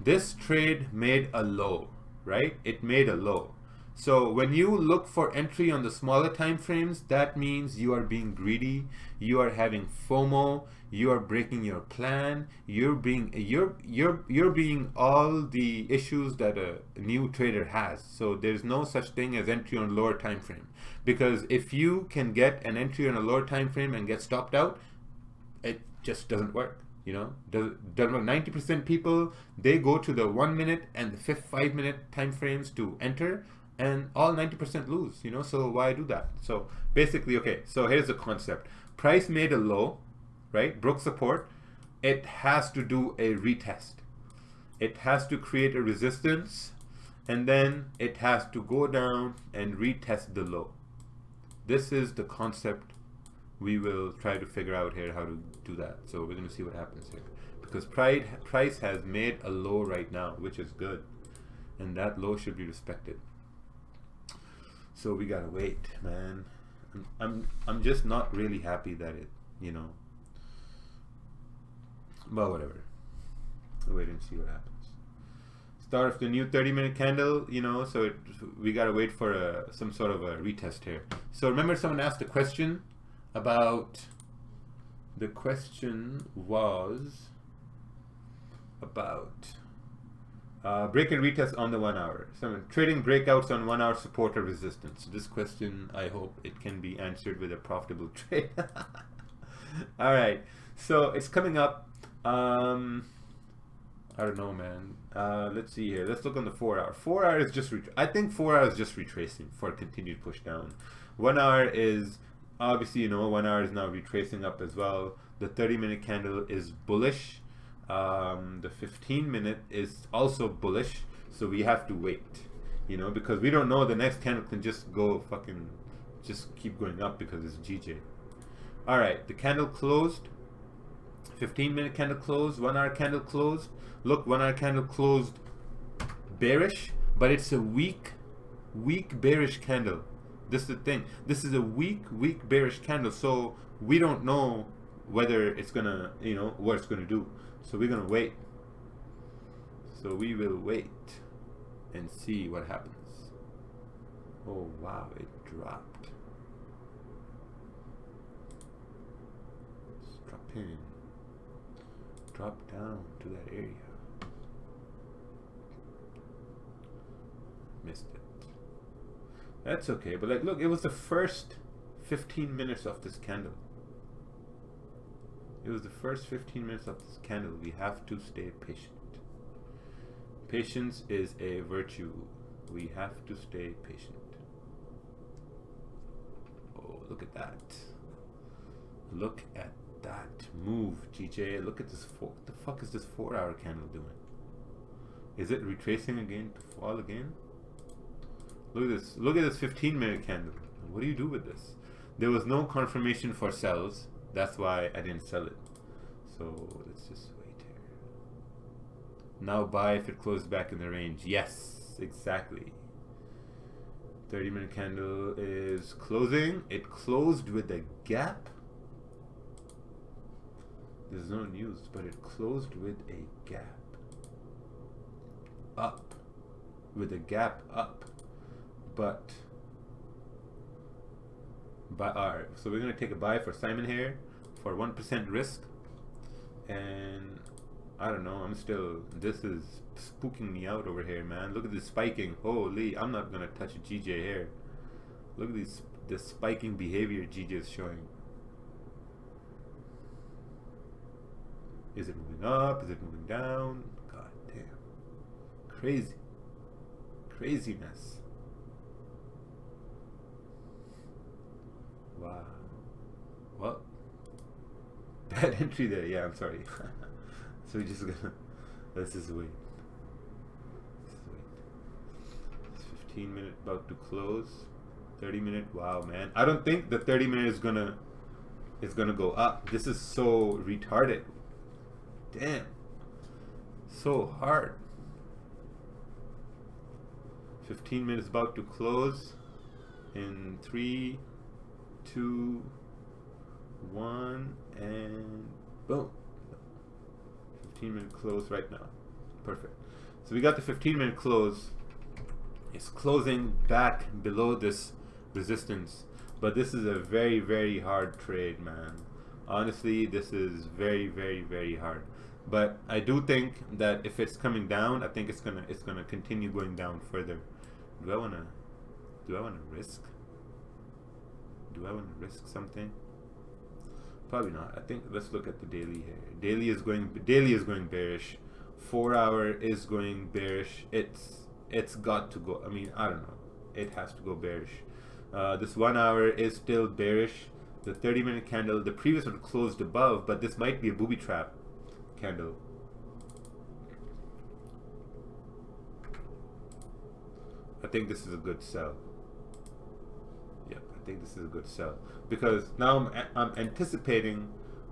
S1: This trade made a low, right? It made a low. So when you look for entry on the smaller time frames, that means you are being greedy, you are having FOMO, you are breaking your plan, you're being all the issues that a new trader has. So there's no such thing as entry on lower time frame, because if you can get an entry on a lower time frame and get stopped out, it just doesn't work. You know, doesn't work. 90% people, they go to the 1 minute and the 5 minute time frames to enter, and all 90% lose, you know, so why do that? So basically, okay, so here's the concept. Price made a low, right? Broke support. It has to do a retest. It has to create a resistance, and then it has to go down and retest the low. This is the concept we will try to figure out here, how to do that. So we're going to see what happens here, because price has made a low right now, which is good, and that low should be respected. So we gotta wait, man. I'm just not really happy that it, you know, but whatever. We'll wait and see what happens. Start of the new 30-minute candle, you know, so we gotta wait for some sort of a retest here. So remember, someone asked a question about, the question was about break and retest on the 1 hour. So trading breakouts on 1 hour support or resistance. This question, I hope it can be answered with a profitable trade. All right, so it's coming up. I don't know, man. Let's see here. Let's look on the 4 hour. 4 hour is just I think 4 hours is just retracing for a continued push down. 1 hour is obviously, you know, 1 hour is now retracing up as well. The 30-minute candle is bullish. The 15-minute is also bullish, so we have to wait, you know, because we don't know, the next candle can just go fucking just keep going up because it's GJ. All right, the candle closed. 15-minute candle closed. 1 hour candle closed. Look, 1 hour candle closed bearish, but it's a weak bearish candle. This is the thing. This is a weak bearish candle, so we don't know whether it's gonna, you know, what it's gonna do. So we're gonna wait. So we will wait and see what happens. Oh wow, it dropped. Just drop in. Drop down to that area. Missed it. That's okay, but like, look, it was the first 15 minutes of this candle. It was the first 15 minutes of this candle. We have to stay patient. Patience is a virtue. We have to stay patient. Oh, look at that. Look at that move, GJ. Look at this. What the fuck is this 4 hour candle doing? Is it retracing again to fall again? Look at this. Look at this 15-minute candle. What do you do with this? There was no confirmation for sells. That's why I didn't sell it. So let's just wait here. Now buy if it closed back in the range. Yes, exactly. 30-minute candle is closing. It closed with a gap. There's no news, but it closed with a gap. Up. With a gap up. But alright, so we're gonna take a buy for Simon here for 1% risk. And I don't know, this is spooking me out over here, man. Look at this spiking. Holy, I'm not gonna touch GJ here. Look at this spiking behavior GJ is showing. Is it moving up? Is it moving down? God damn. Crazy. Craziness. Wow. Well, bad entry there. Yeah, I'm sorry. So we're just gonna, let's just wait. It's 15-minute about to close. 30-minute. Wow, man. I don't think the 30-minute is gonna go up. This is so retarded. Damn. So hard. 15 minutes about to close in 3, 2, 1, and boom. 15-minute close right now. Perfect. So we got the 15-minute close. It's closing back below this resistance, but this is a very, very hard trade, man. Honestly, this is very, very, very hard. But I do think that if it's coming down, I think it's gonna continue going down further. Do I wanna risk? Do I wanna risk something? Probably not. I think let's look at the daily here. Daily is going bearish. 4 hour is going bearish. It's got to go. I mean, I don't know. It has to go bearish. This 1 hour is still bearish. The 30-minute candle, the previous one closed above, but this might be a booby trap candle. I think this is a good sell. Yep, I think this is a good sell because now I'm anticipating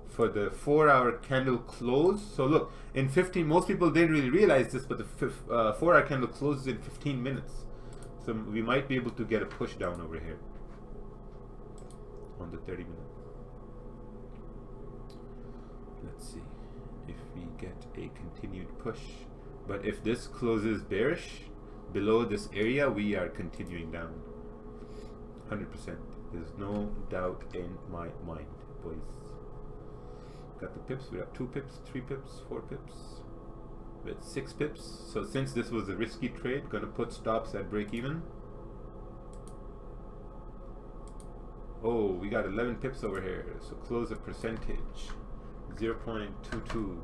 S1: for the 4 hour candle close. So look, in 15, most people didn't really realize this, but the 4 hour candle closes in 15 minutes. So we might be able to get a push down over here on the 30-minute. Let's see if we get a continued push. But if this closes bearish below this area, we are continuing down 100%. There's no doubt in my mind, boys. Got the pips. We have 2 pips, 3 pips, 4 pips. We had 6 pips. So since this was a risky trade, gonna put stops at break even. Oh, we got 11 pips over here. So close a percentage. 0.22.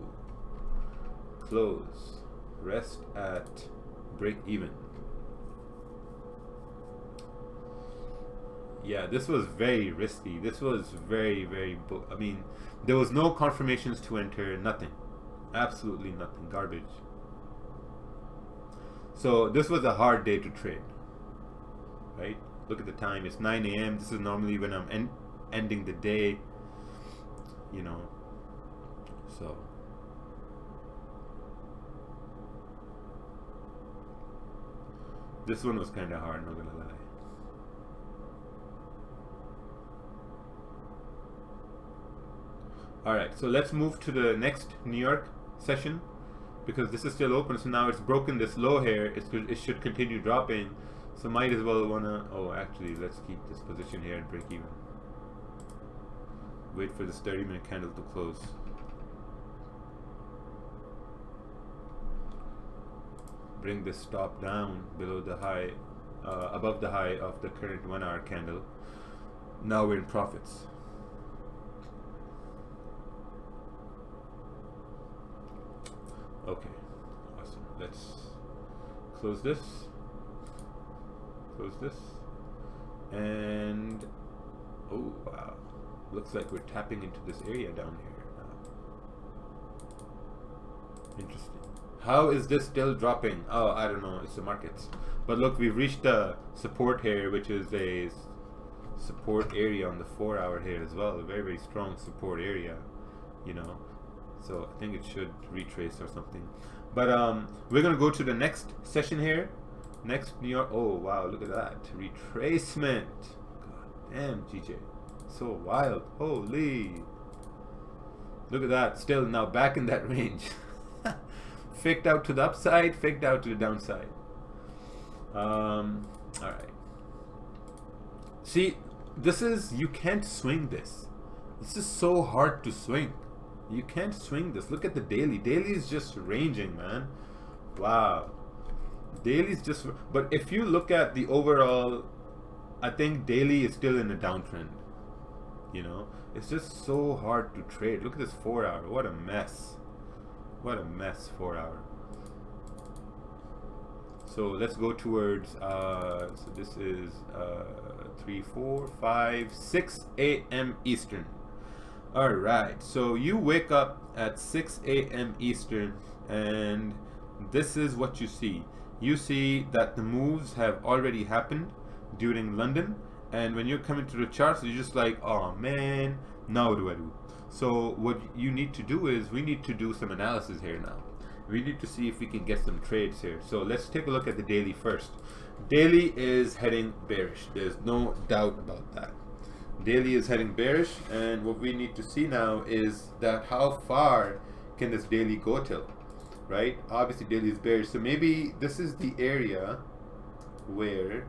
S1: Close. Rest at break even. Yeah, this was very risky. This was very, very, I mean, there was no confirmations to enter, nothing. Absolutely nothing, garbage. So this was a hard day to trade, right? Look at the time, it's 9 a.m. This is normally when I'm ending the day, you know, so. This one was kind of hard, not gonna lie. Alright, so let's move to the next New York session because this is still open. So now it's broken this low here. It should continue dropping. So might as well wanna, oh actually let's keep this position here and break even. Wait for this 30-minute candle to close. Bring this stop down below the high, above the high of the current 1 hour candle. Now we're in profits. Okay, awesome. Let's close this, and oh wow, looks like we're tapping into this area down here now. Interesting. How is this still dropping? Oh, I don't know, it's the markets. But look, we've reached the support here, which is a support area on the 4-hour here as well. A very, very strong support area, you know. So I think it should retrace or something. But we're gonna go to the next session here. Next New York. Oh wow, look at that retracement. God damn, GJ, so wild. Holy, look at that. Still now back in that range. Faked out to the upside, faked out to the downside. All right. See, this is, you can't swing this. This is so hard to swing. You can't swing this. Look at the daily. Daily is just ranging, man. Wow. Daily is just, but if you look at the overall, I think daily is still in a downtrend. You know, it's just so hard to trade. Look at this 4-hour. What a mess. What a mess, 4-hour. So let's go towards, so this is 3, 4, 5, 6 a.m. Eastern. All right, so you wake up at 6 a.m. Eastern, and this is what you see. You see that the moves have already happened during London, and when you're coming to the charts, you're just like, oh man, now what do I do? So what you need to do is, we need to do some analysis here now. We need to see if we can get some trades here. So let's take a look at the daily first. Daily is heading bearish. There's no doubt about that. Daily is heading bearish, and what we need to see now is that how far can this daily go till, right? Obviously daily is bearish, so maybe this is the area where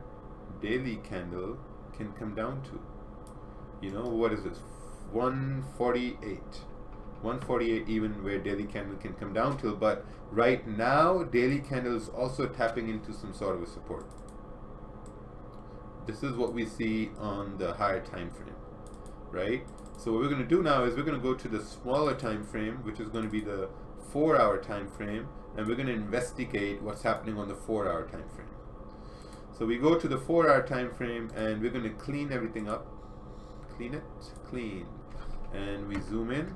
S1: daily candle can come down to. You know, what is this? 148. 148 even, where daily candle can come down to, but right now daily candle is also tapping into some sort of a support. This is what we see on the higher time frame, right? So what we're going to do now is we're going to go to the smaller time frame, which is going to be the 4-hour time frame, and we're going to investigate what's happening on the 4-hour time frame. So we go to the 4-hour time frame, and we're going to clean everything up. Clean it, clean, and we zoom in.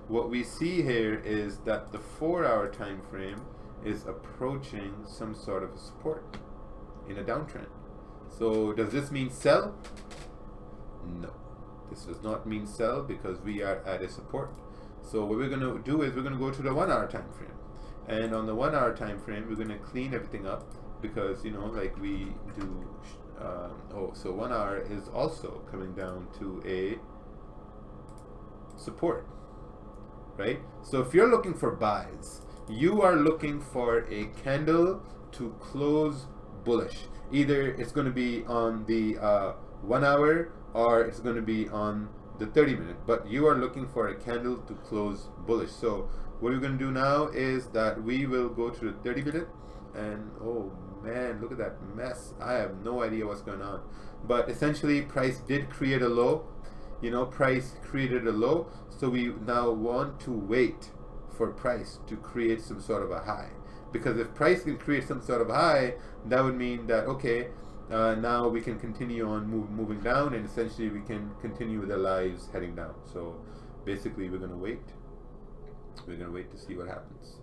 S1: What we see here is that the 4-hour time frame is approaching some sort of a support in a downtrend. So does this mean sell? No, this does not mean sell, because we are at a support. So what we're going to do is we're going to go to the 1-hour time frame, and on the 1-hour time frame we're going to clean everything up, because you know, like we do. So 1 hour is also coming down to a support, right? So if you're looking for buys, you are looking for a candle to close bullish. Either it's going to be on the 1 hour, or it's going to be on the 30-minute, but you are looking for a candle to close bullish. So what we're going to do now is that we will go to the 30-minute, and oh man, look at that mess. I have no idea what's going on, but essentially price did create a low. You know, price created a low, so we now want to wait for price to create some sort of a high, because if price can create some sort of high, that would mean that okay, now we can continue on moving down, and essentially we can continue with our lives heading down. So basically we're going to wait. We're going to wait to see what happens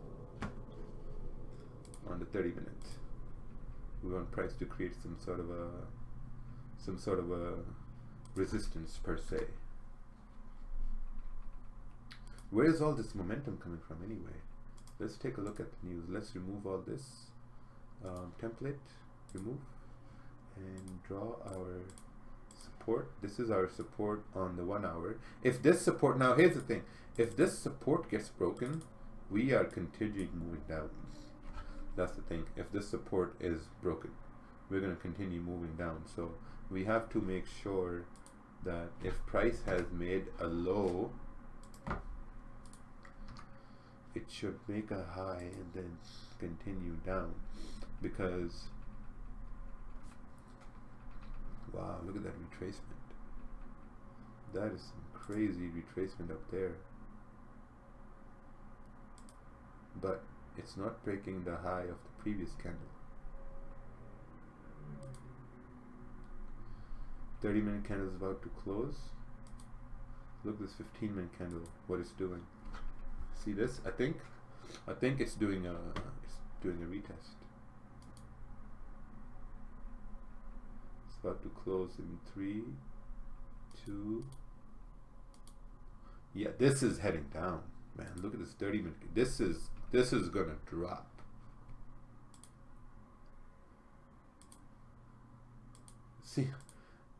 S1: on the 30-minute. We want price to create some sort of a resistance per se. Where is all this momentum coming from anyway? Let's take a look at the news. Let's remove all this template, remove, and draw our support. This is our support on the 1 hour. If this support, now here's the thing, if this support gets broken, we are continuing moving down. That's the thing. If this support is broken, we're going to continue moving down. So we have to make sure that if price has made a low, it should make a high and then continue down, because wow, look at that retracement. That is some crazy retracement up there, but it's not breaking the high of the previous candle. 30-minute candle is about to close. Look at this 15-minute candle, what it's doing. See this? I think it's doing a retest. It's about to close in 3, 2. Yeah, this is heading down, man. Look at this 30-minute. This is gonna drop. See,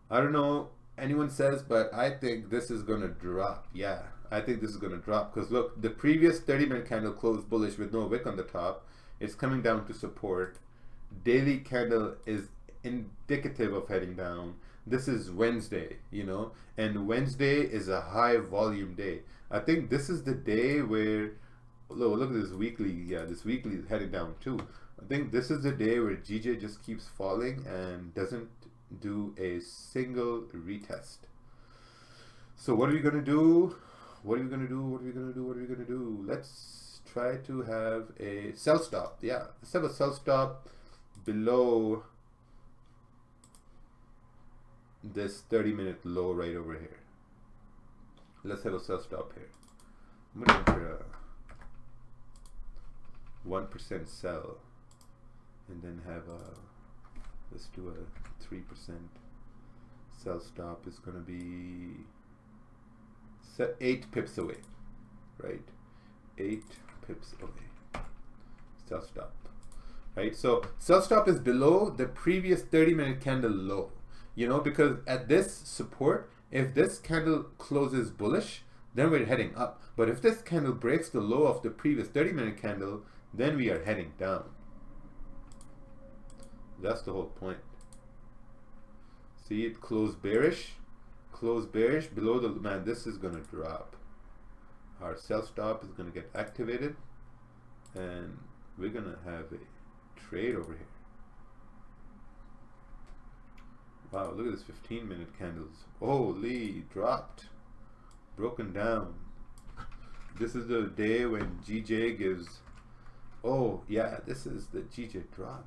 S1: I don't know anyone says, but I think this is gonna drop. Yeah, I think this is gonna drop because look, the previous 30-minute candle closed bullish with no wick on the top. It's coming down to support. Daily candle is indicative of heading down. This is Wednesday, you know, and Wednesday is a high volume day. I think this is the day where, look at this weekly. Yeah, this weekly is heading down too. I think this is the day where GJ just keeps falling and doesn't do a single retest. So what are we gonna do? What are we gonna do? What are we gonna do? What are we gonna do? Let's try to have a sell stop. Yeah, let's have a sell stop below this 30-minute low right over here. Let's have a sell stop here. I'm gonna enter a 1% sell and then have a, let's do a 3% sell stop. Is gonna be 8 pips away, right? 8 pips away. Sell stop, right? So sell stop is below the previous 30-minute candle low. You know, because at this support, if this candle closes bullish, then we're heading up. But if this candle breaks the low of the previous 30-minute candle, then we are heading down. That's the whole point. See, it closed bearish below the, man, this is gonna drop. Our sell stop is gonna get activated and we're gonna have a trade over here. Wow, look at this 15-minute candles. Holy, dropped, broken down. This is the day when GJ gives, oh yeah, this is the GJ drop.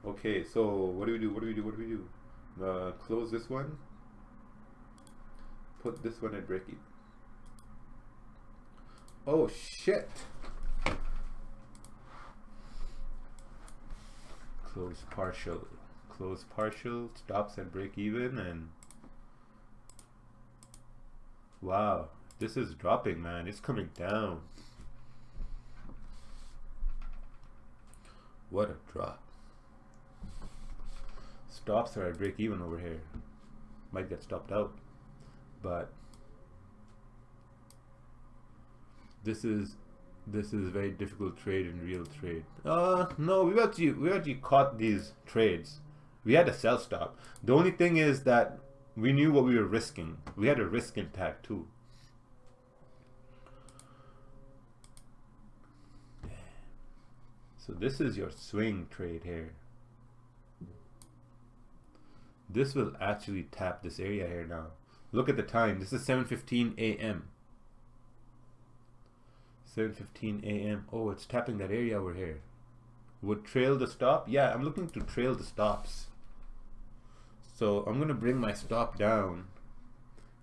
S1: Okay, so what do we do? What do we do? What do we do? Close this one. Put this one at break even. Oh shit. Close partial. Close partial, stops at break even, and wow, this is dropping, man. It's coming down. What a drop. Stops are at break even over here. Might get stopped out, but this is a very difficult trade in real trade. No, we actually caught these trades. We had a sell stop. The only thing is that we knew what we were risking. We had a risk impact too. So this is your swing trade here. This will actually tap this area here now. Look at the time. This is 7:15 a.m. 7:15 a.m. Oh, it's tapping that area over here. Would trail the stop? Yeah, I'm looking to trail the stops. So I'm gonna bring my stop down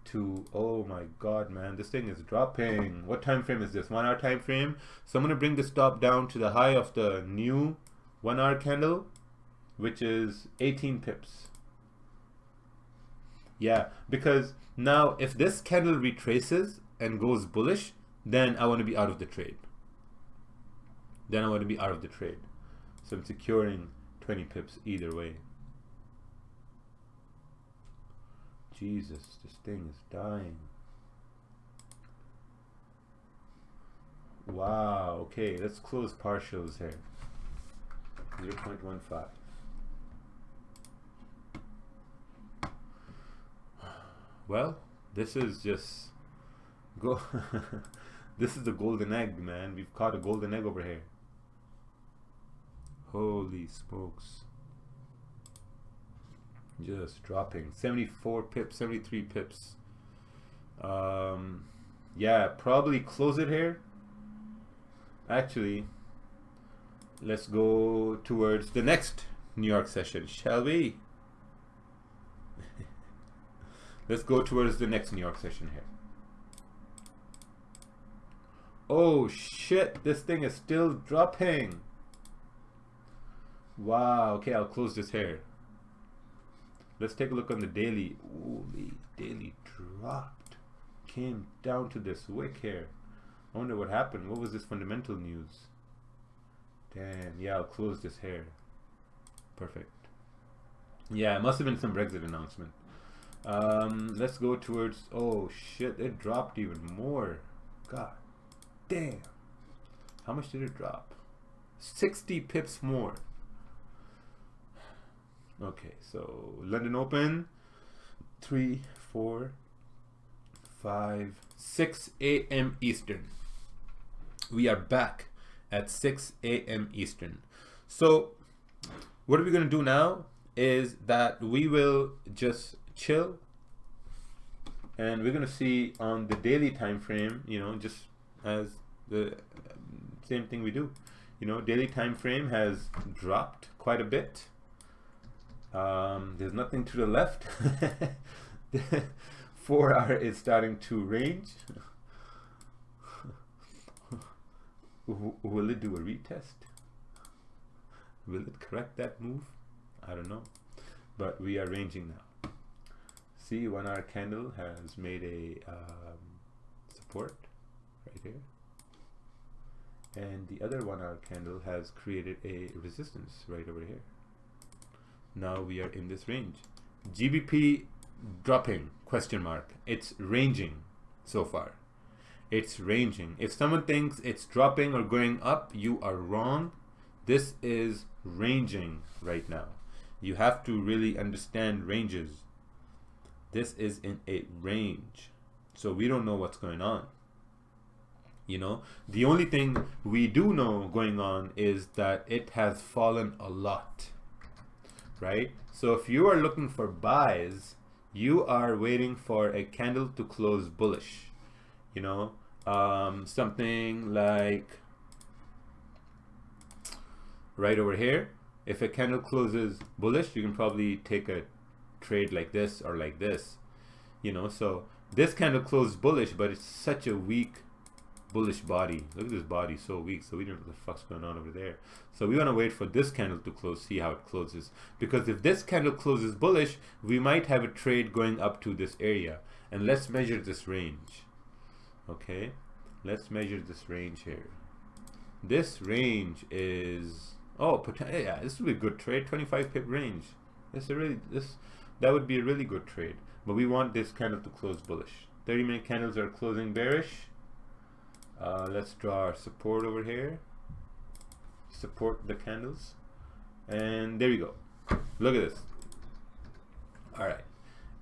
S1: to, oh my god, man, this thing is dropping. What time frame is this? 1 hour time frame. So I'm gonna bring the stop down to the high of the new 1 hour candle, which is 18 pips. Yeah, because now if this candle retraces and goes bullish, then I want to be out of the trade. Then I want to be out of the trade. So I'm securing 20 pips either way. Jesus, this thing is dying. Wow, okay, let's close partials here. 0.15. Well, this is just go. This is the golden egg, man. We've caught a golden egg over here. Holy smokes. Just dropping. 74 pips, 73 pips. Yeah, probably close it here. Actually, let's go towards the next New York session, shall we? Let's go towards the next New York session here. Oh shit, this thing is still dropping. Wow, okay, I'll close this here. Let's take a look on the daily. Ooh, the daily dropped. Came down to this wick here. I wonder what happened. What was this fundamental news? Damn, yeah, I'll close this here. Perfect. Yeah, it must have been some Brexit announcement. Let's go towards, oh shit, it dropped even more. God damn. How much did it drop? 60 pips more. Okay, so London Open, 3, 4, 5, 6 a.m. Eastern. We are back at 6 a.m. Eastern. So what are we going to do now is that we will just chill, and we're going to see on the daily time frame, you know, just as the same thing we do. You know, daily time frame has dropped quite a bit. There's nothing to the left. 4 hour is starting to range. Will it do a retest? Will it correct that move? I don't know, but we are ranging now. See, 1 hour candle has made a support right here, and the other 1 hour candle has created a resistance right over here. Now we are in this range. GBP dropping, question mark. It's ranging so far. It's ranging. If someone thinks it's dropping or going up, you are wrong. This is ranging right now. You have to really understand ranges. This is in a range, so we don't know what's going on. You know, the only thing we do know going on is that it has fallen a lot, right? So if you are looking for buys, you are waiting for a candle to close bullish, you know, something like right over here. If a candle closes bullish, you can probably take a trade like this or like this, you know. So this candle closed bullish, but it's such a weak bullish body. Look at this body, so weak, so we don't know what the fuck's going on over there. So we want to wait for this candle to close, see how it closes, because if this candle closes bullish, we might have a trade going up to this area. And let's measure this range. Okay, let's measure this range here. This range is, oh, yeah, this would be a good trade. 25 pip range. That would be a really good trade, but we want this candle to close bullish. 30-minute candles are closing bearish. Let's draw our support over here. Support the candles, and there you go. Look at this. All right,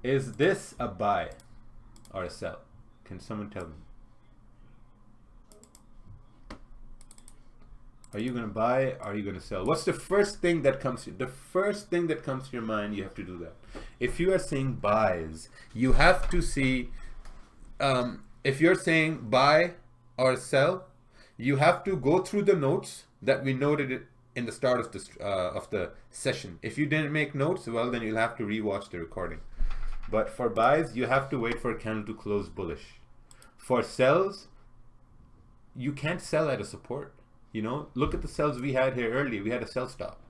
S1: is this a buy or a sell? Can someone tell me? Are you gonna buy? Are you gonna sell? What's the first thing that comes to you? The first thing that comes to your mind, you have to do that. If you are saying buys, you have to see, if you're saying buy or sell, you have to go through the notes that we noted in the start of the session. If you didn't make notes, well, then you'll have to rewatch the recording. But for buys, you have to wait for a candle to close bullish. For sells, you can't sell at a support. You know, look at the sells we had here earlier. We had a sell stop.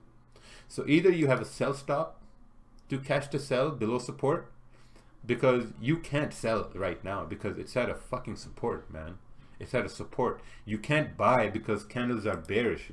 S1: So either you have a sell stop to catch the sell below support, because you can't sell right now because it's at a fucking support, man. It's at a support. You can't buy because candles are bearish.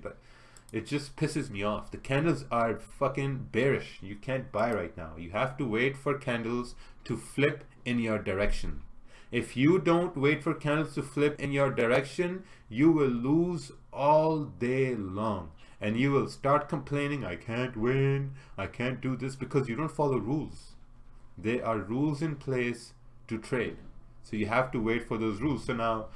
S1: It just pisses me off. The candles are fucking bearish. You can't buy right now. You have to wait for candles to flip in your direction. If you don't wait for candles to flip in your direction, you will lose all day long. And you will start complaining, I can't win, I can't do this, because you don't follow rules. There are rules in place to trade. So you have to wait for those rules. So now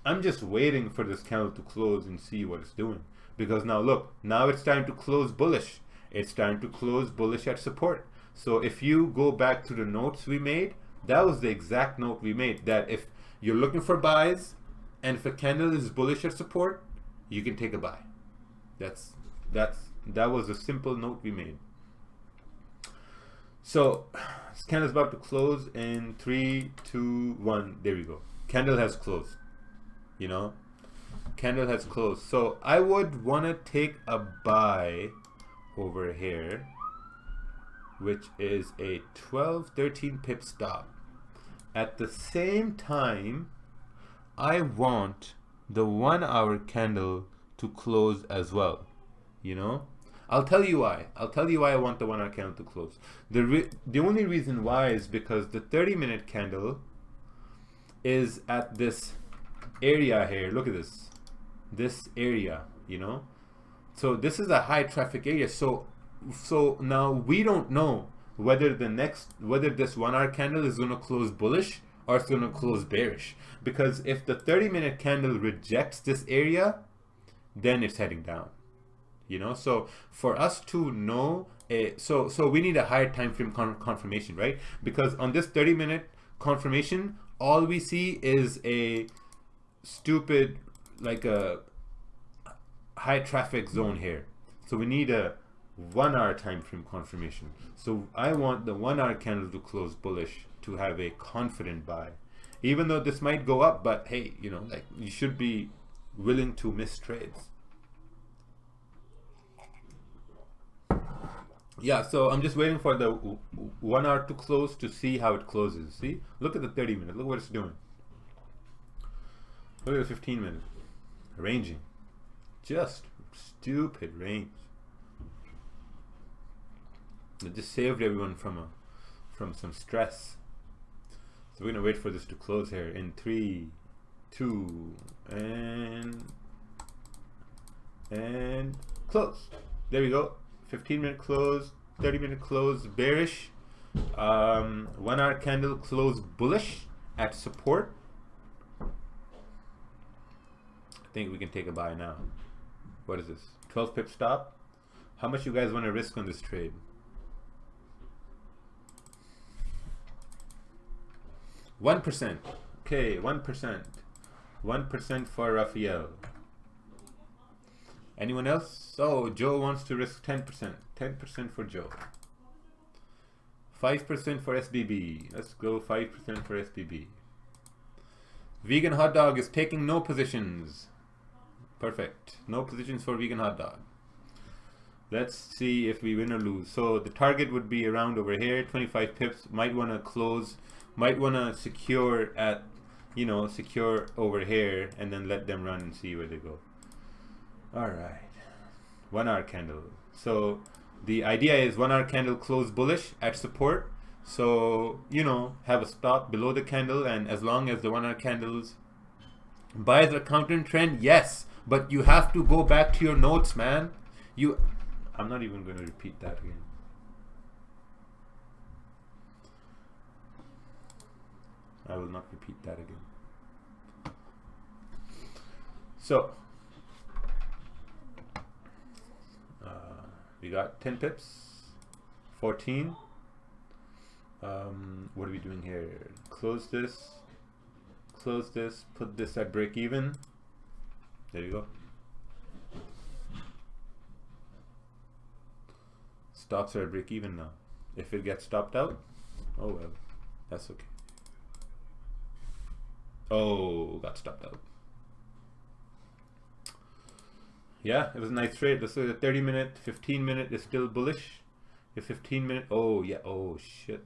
S1: I'm just waiting for this candle to close and see what it's doing. Because now look, now it's time to close bullish. It's time to close bullish at support. So if you go back to the notes we made, that was the exact note we made, that if you're looking for buys and if a candle is bullish at support, you can take a buy. That was a simple note we made. So this candle is about to close in 3, 2, 1. There we go. Candle has closed. You know, Candle has closed. So I would want to take a buy over here, which is a 13 pip stop. At the same time, I want the 1 hour candle to close as well. You know, I'll tell you why. I'll tell you why I want the 1 hour candle to close. The only reason why is because the 30-minute candle is at this area here. Look at this area, you know. So this is a high traffic area. So now we don't know whether this 1 hour candle is going to close bullish or it's going to close bearish, because if the 30-minute candle rejects this area, then it's heading down, you know. So for us to know, so we need a higher time frame confirmation, right? Because on this 30-minute confirmation, all we see is a stupid, like a high traffic zone here. So we need a 1 hour time frame confirmation. So I want the 1 hour candle to close bullish to have a confident buy, even though this might go up. But hey, you know, like, you should be willing to miss trades. Yeah, so I'm just waiting for the 1 hour to close to see how it closes. See, look at the 30-minute. Look what it's doing. Look at the 15-minute. Ranging. Just stupid range. It just saved everyone from some stress. So we're gonna wait for this to close here in 3, 2, and close. There we go. 15-minute close, 30-minute close bearish, 1 hour candle close bullish at support. I think we can take a buy now. What is this? 12 pip stop. How much you guys want to risk on this trade? 1%. Okay, 1%. 1% for Raphael. Anyone else? Oh, Joe wants to risk 10%. 10% for Joe. 5% for SBB. Let's go 5% for SBB. Vegan hot dog is taking no positions. Perfect. No positions for vegan hot dog. Let's see if we win or lose. So the target would be around over here, 25 pips. Might want to close, might want to secure at, you know, secure over here and then let them run and see where they go. All right. 1 hour candle. So the idea is 1 hour candle close bullish at support. So, you know, have a stop below the candle, and as long as the 1 hour candles buys the counter trend, yes, but you have to go back to your notes, man. I'm not even going to repeat that again. I will not repeat that again. So we got 10 pips, 14. What are we doing here? Close this, put this at break even. There you go. Stops are at break even now. If it gets stopped out, oh well, that's okay. Oh, got stopped out. Yeah, it was a nice trade. Let's look at the 30-minute, 15-minute is still bullish. The 15-minute, oh yeah, oh shit.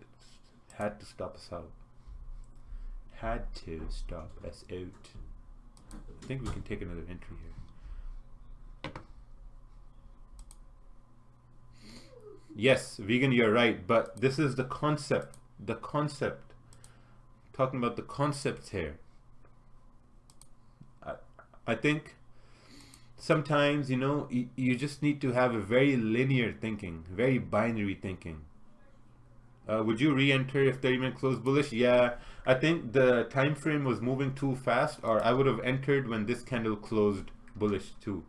S1: Had to stop us out. Had to stop us out. I think we can take another entry here. Yes, vegan, you're right, but this is the concept. The concept. Talking about the concepts here. I think sometimes, you know, you just need to have a very linear thinking, very binary thinking. Would you re-enter if 30-minute closed bullish? Yeah, I think the time frame was moving too fast, or I would have entered when this candle closed bullish too.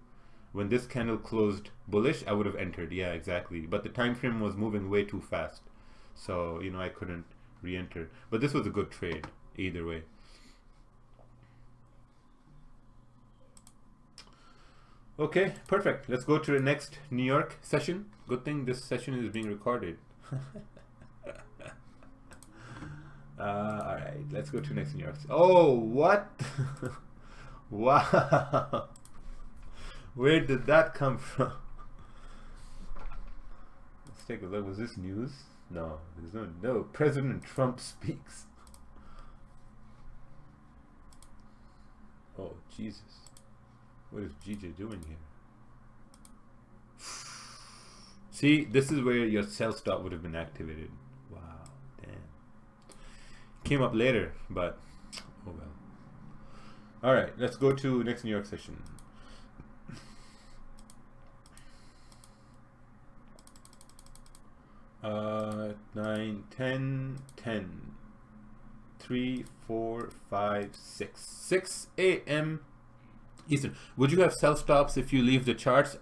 S1: When this candle closed bullish, I would have entered. Yeah, exactly. But the time frame was moving way too fast, so you know I couldn't re-enter. But this was a good trade either way. Okay, perfect. Let's go to the next New York session. Good thing this session is being recorded. Alright, let's go to next New York. Oh, what? Wow. Where did that come from? Let's take a look. Was this news? No, there's no. President Trump speaks. Oh, Jesus. What is GJ doing here? See, this is where your sell stop would have been activated. Wow, damn. Came up later, but oh well. All right, let's go to next New York session. Uh, 9, 10, 10, 3, 4, 5, 6. 6 a.m. Eastern. Would you have sell stops if you leave the charts?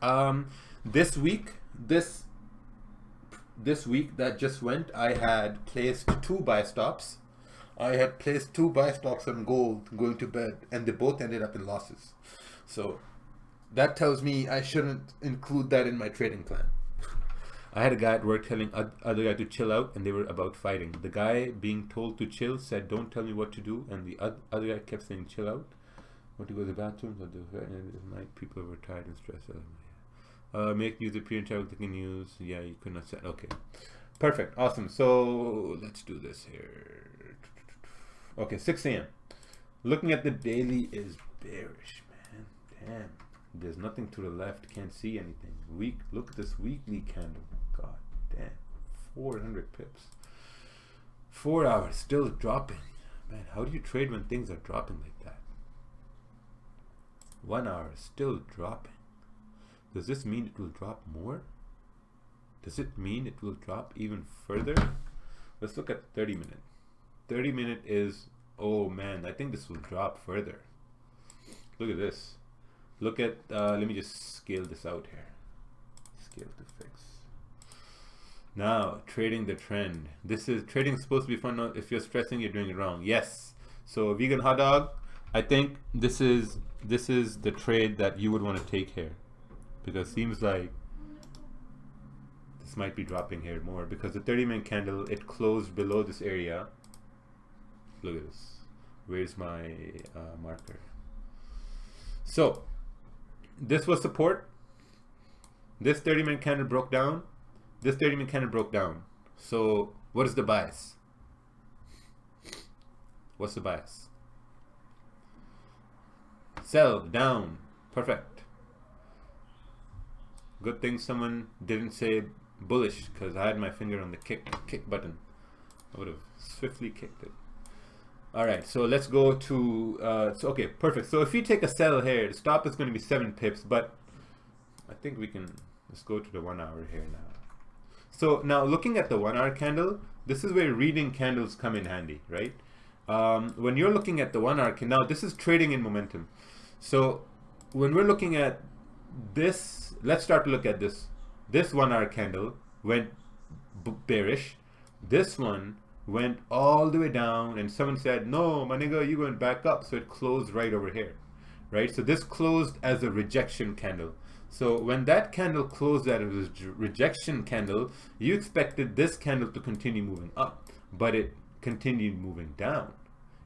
S1: This week that just went, I had placed 2 buy stops. I had placed 2 buy stocks on gold going to bed, and they both ended up in losses. So that tells me I shouldn't include that in my trading plan. I had a guy at work telling other guy to chill out, and they were about fighting. The guy being told to chill said, "Don't tell me what to do," and the other guy kept saying, "Chill out." Want to go to the bathroom? At night, people were tired and stressed. Make news appear in clicking news. Yeah, you could not set. Okay, perfect, awesome. So let's do this here. Okay, 6 a.m. Looking at the daily is bearish, man. Damn, there's nothing to the left. Can't see anything. Weak. Look at this weekly candle. God damn, 400 pips. 4 hours still dropping. Man, how do you trade when things are dropping like that? 1 hour still dropping. Does this mean it will drop more? Does it mean it will drop even further? Let's look at 30 minute. 30 minute is, oh man, I think this will drop further. Look at this. Look at, let me just scale this out here. Scale to fix. Now, trading the trend. This is, trading is supposed to be fun. If you're stressing, you're doing it wrong. Yes. So vegan hot dog, I think this is the trade that you would want to take here, because it seems like this might be dropping here more, because the 30-minute candle, it closed below this area. Look at this. Where's my marker? So this was support. This 30-minute candle broke down. This 30-minute candle broke down. So what is the bias? What's the bias? Sell down. Perfect. Good thing someone didn't say bullish, because I had my finger on the kick button. I would have swiftly kicked it. Alright, so let's go to so okay, perfect. So if you take a sell here, the stop is going to be 7 pips, but I think we can, let's go to the 1 hour here now. So now looking at the 1 hour candle, this is where reading candles come in handy, right? When you're looking at the 1 hour candle, now this is trading in momentum. So when we're looking at this, let's start to look at this. This 1 hour candle went bearish. This one went all the way down, and someone said, "No, my nigga, you went back up." So it closed right over here, right? So this closed as a rejection candle. So when that candle closed as a rejection candle, you expected this candle to continue moving up, but it continued moving down.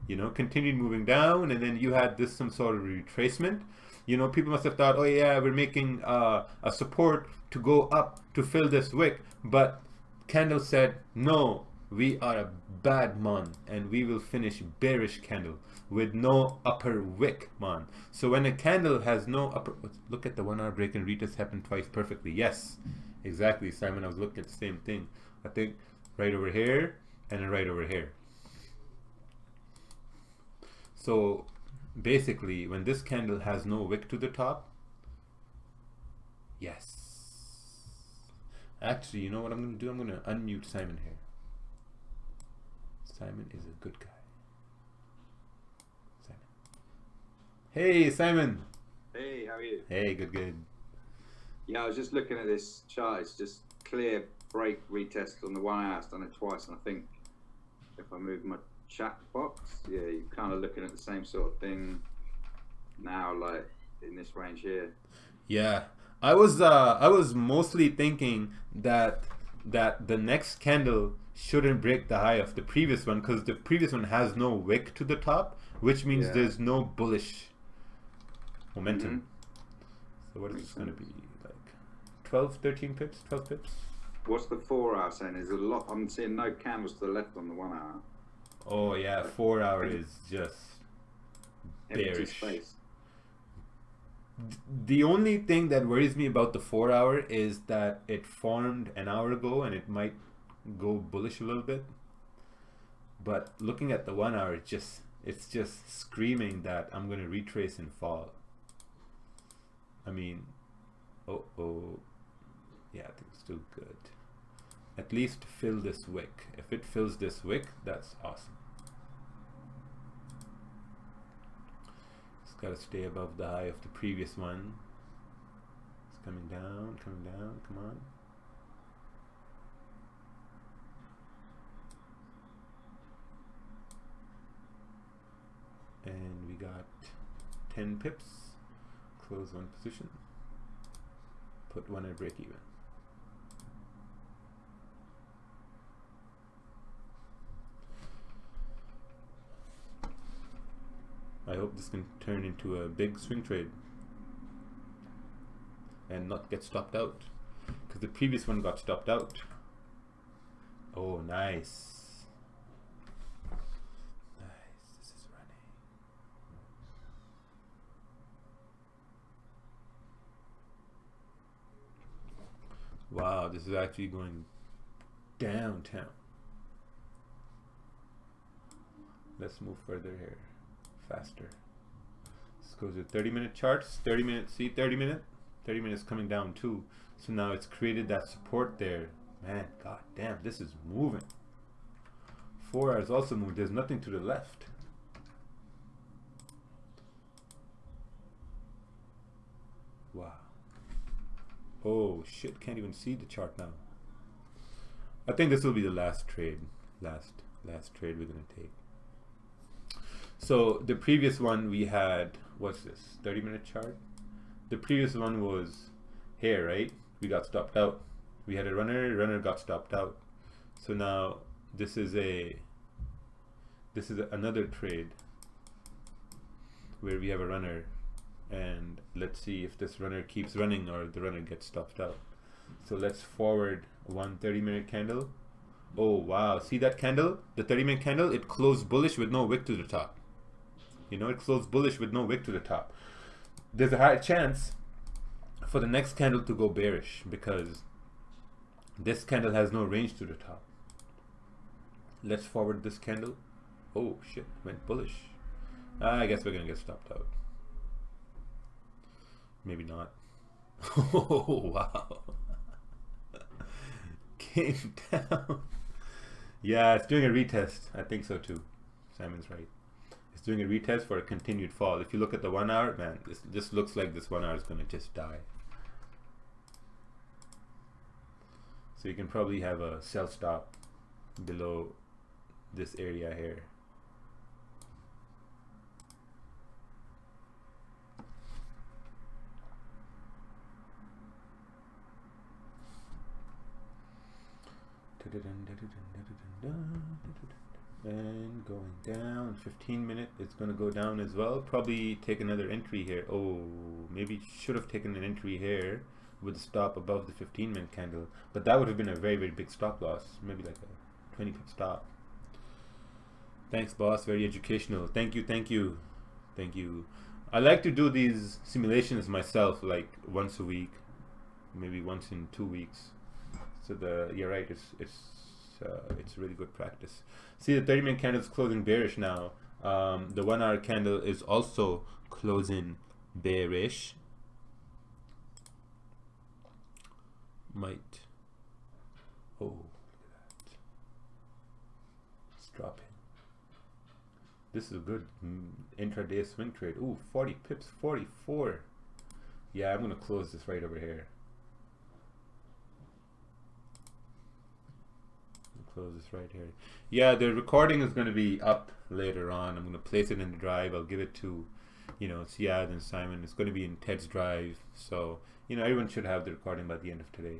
S1: You know, continued moving down, and then you had this some sort of retracement. You know, people must have thought, "Oh yeah, we're making a support to go up to fill this wick," but candle said, "No, we are a bad man, and we will finish bearish candle with no upper wick, man." So when a candle has no upper, look at the 1 hour break and retest happened twice perfectly. Yes, exactly, Simon. I was looking at the same thing. I think right over here and then right over here. So basically, when this candle has no wick to the top, yes. Actually, you know what I'm going to do? I'm going to unmute Simon here. Simon is a good guy. Simon. Hey, Simon.
S2: Hey, how are you?
S1: Hey, good.
S2: Yeah, I was just looking at this chart. It's just clear break retest on the 1 hour. I've done it twice, and I think if I move my chat box, yeah, you're kind of looking at the same sort of thing now, like in this range here.
S1: Yeah, I was mostly thinking that the next candle shouldn't break the high of the previous one, because the previous one has no wick to the top, which means there's no bullish momentum. So what is this going to be like? 12, 13 pips, 12 pips?
S2: What's the 4 hour saying? There's a lot. I'm seeing no candles to the left on the 1 hour.
S1: Oh yeah, 4 hour is just bearish.
S2: Space.
S1: The only thing that worries me about the 4 hour is that it formed an hour ago and it might go bullish a little bit. But looking at the 1 hour, it's just screaming that I'm going to retrace and fall. I mean, yeah, I think it's still good. At least fill this wick. If it fills this wick, that's awesome. It's got to stay above the high of the previous one. It's coming down, come on. And we got 10 pips. Close one position. Put one at break even. I hope this can turn into a big swing trade and not get stopped out, because the previous one got stopped out. Oh, nice. This is running. Wow, this is actually going downtown. Let's move further here. Faster. This goes to 30-minute charts. 30 minutes, see 30 minutes coming down too. So now it's created that support there. Man, god damn, this is moving. 4 hours also moving. There's nothing to the left. Wow. Oh shit, can't even see the chart now. I think this will be the last trade. Last trade we're gonna take. So the previous one we had, what's this, 30-minute chart? The previous one was here, right? We got stopped out. We had a runner got stopped out. So now this is another trade where we have a runner, and let's see if this runner keeps running or the runner gets stopped out. So let's forward one 30-minute candle. Oh wow, see that candle? The 30-minute candle, it closed bullish with no wick to the top. You know, it closed bullish with no wick to the top. There's a high chance for the next candle to go bearish because this candle has no range to the top. Let's forward this candle. Oh shit, went bullish. I guess we're gonna get stopped out. Maybe not. Oh wow. Came down. Yeah, it's doing a retest. I think so too. Simon's right. It's doing a retest for a continued fall. If you look at the 1 hour, man, this looks like this 1 hour is gonna just die. So you can probably have a sell stop below this area here. And going down, 15-minute, it's going to go down as well. Probably take another entry here. Oh, maybe should have taken an entry here with a stop above the 15-minute candle. But that would have been a very, very big stop loss. Maybe like a 20-pip stop. Thanks, boss. Very educational. Thank you, thank you, thank you. I like to do these simulations myself, like once a week, maybe once in 2 weeks. So you're right. It's really good practice. See, the 30-minute candle is closing bearish now. The 1 hour candle is also closing bearish. Might. Oh, look at that. It's dropping. This is a good intraday swing trade. Ooh, 40 pips, 44. Yeah, I'm going to close this right over here. Close this right here. Yeah, the recording is going to be up later on. I'm going to place it in the drive. I'll give it to, Siad and Simon. It's going to be in Ted's drive. So, everyone should have the recording by the end of today.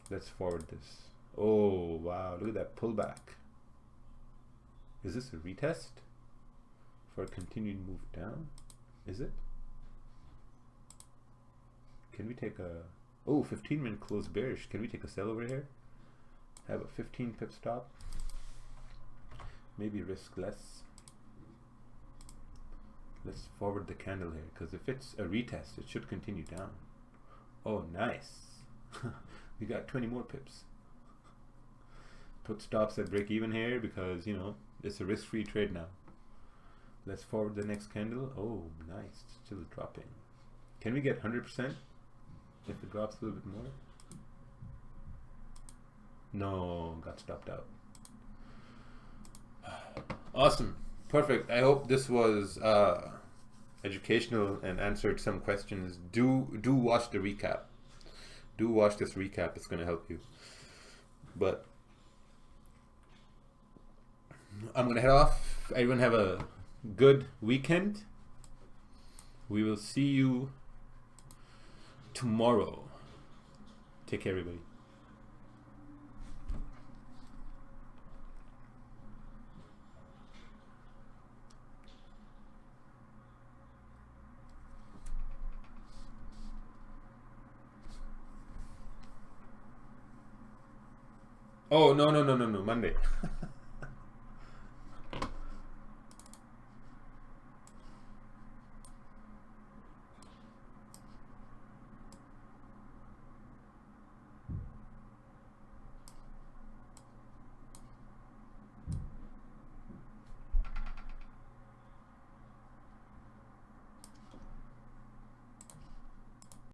S1: Let's forward this. Oh, wow. Look at that pullback. Is this a retest for a continued move down? Is it? Can we take a... Oh, 15-minute close bearish. Can we take a sell over here? Have a 15 pip stop. Maybe risk less. Let's forward the candle here, because if it's a retest, it should continue down. Oh, nice. We got 20 more pips. Put stops at break even here because, you know, it's a risk-free trade now. Let's forward the next candle. Oh, nice. Still dropping. Can we get 100% if it drops a little bit more? No, got stopped out. Awesome. Perfect. I hope this was educational and answered some questions. Do watch the recap. Do watch this recap. It's going to help you. But I'm going to head off. Everyone have a good weekend. We will see you tomorrow. Take care, everybody. Oh, no, Monday.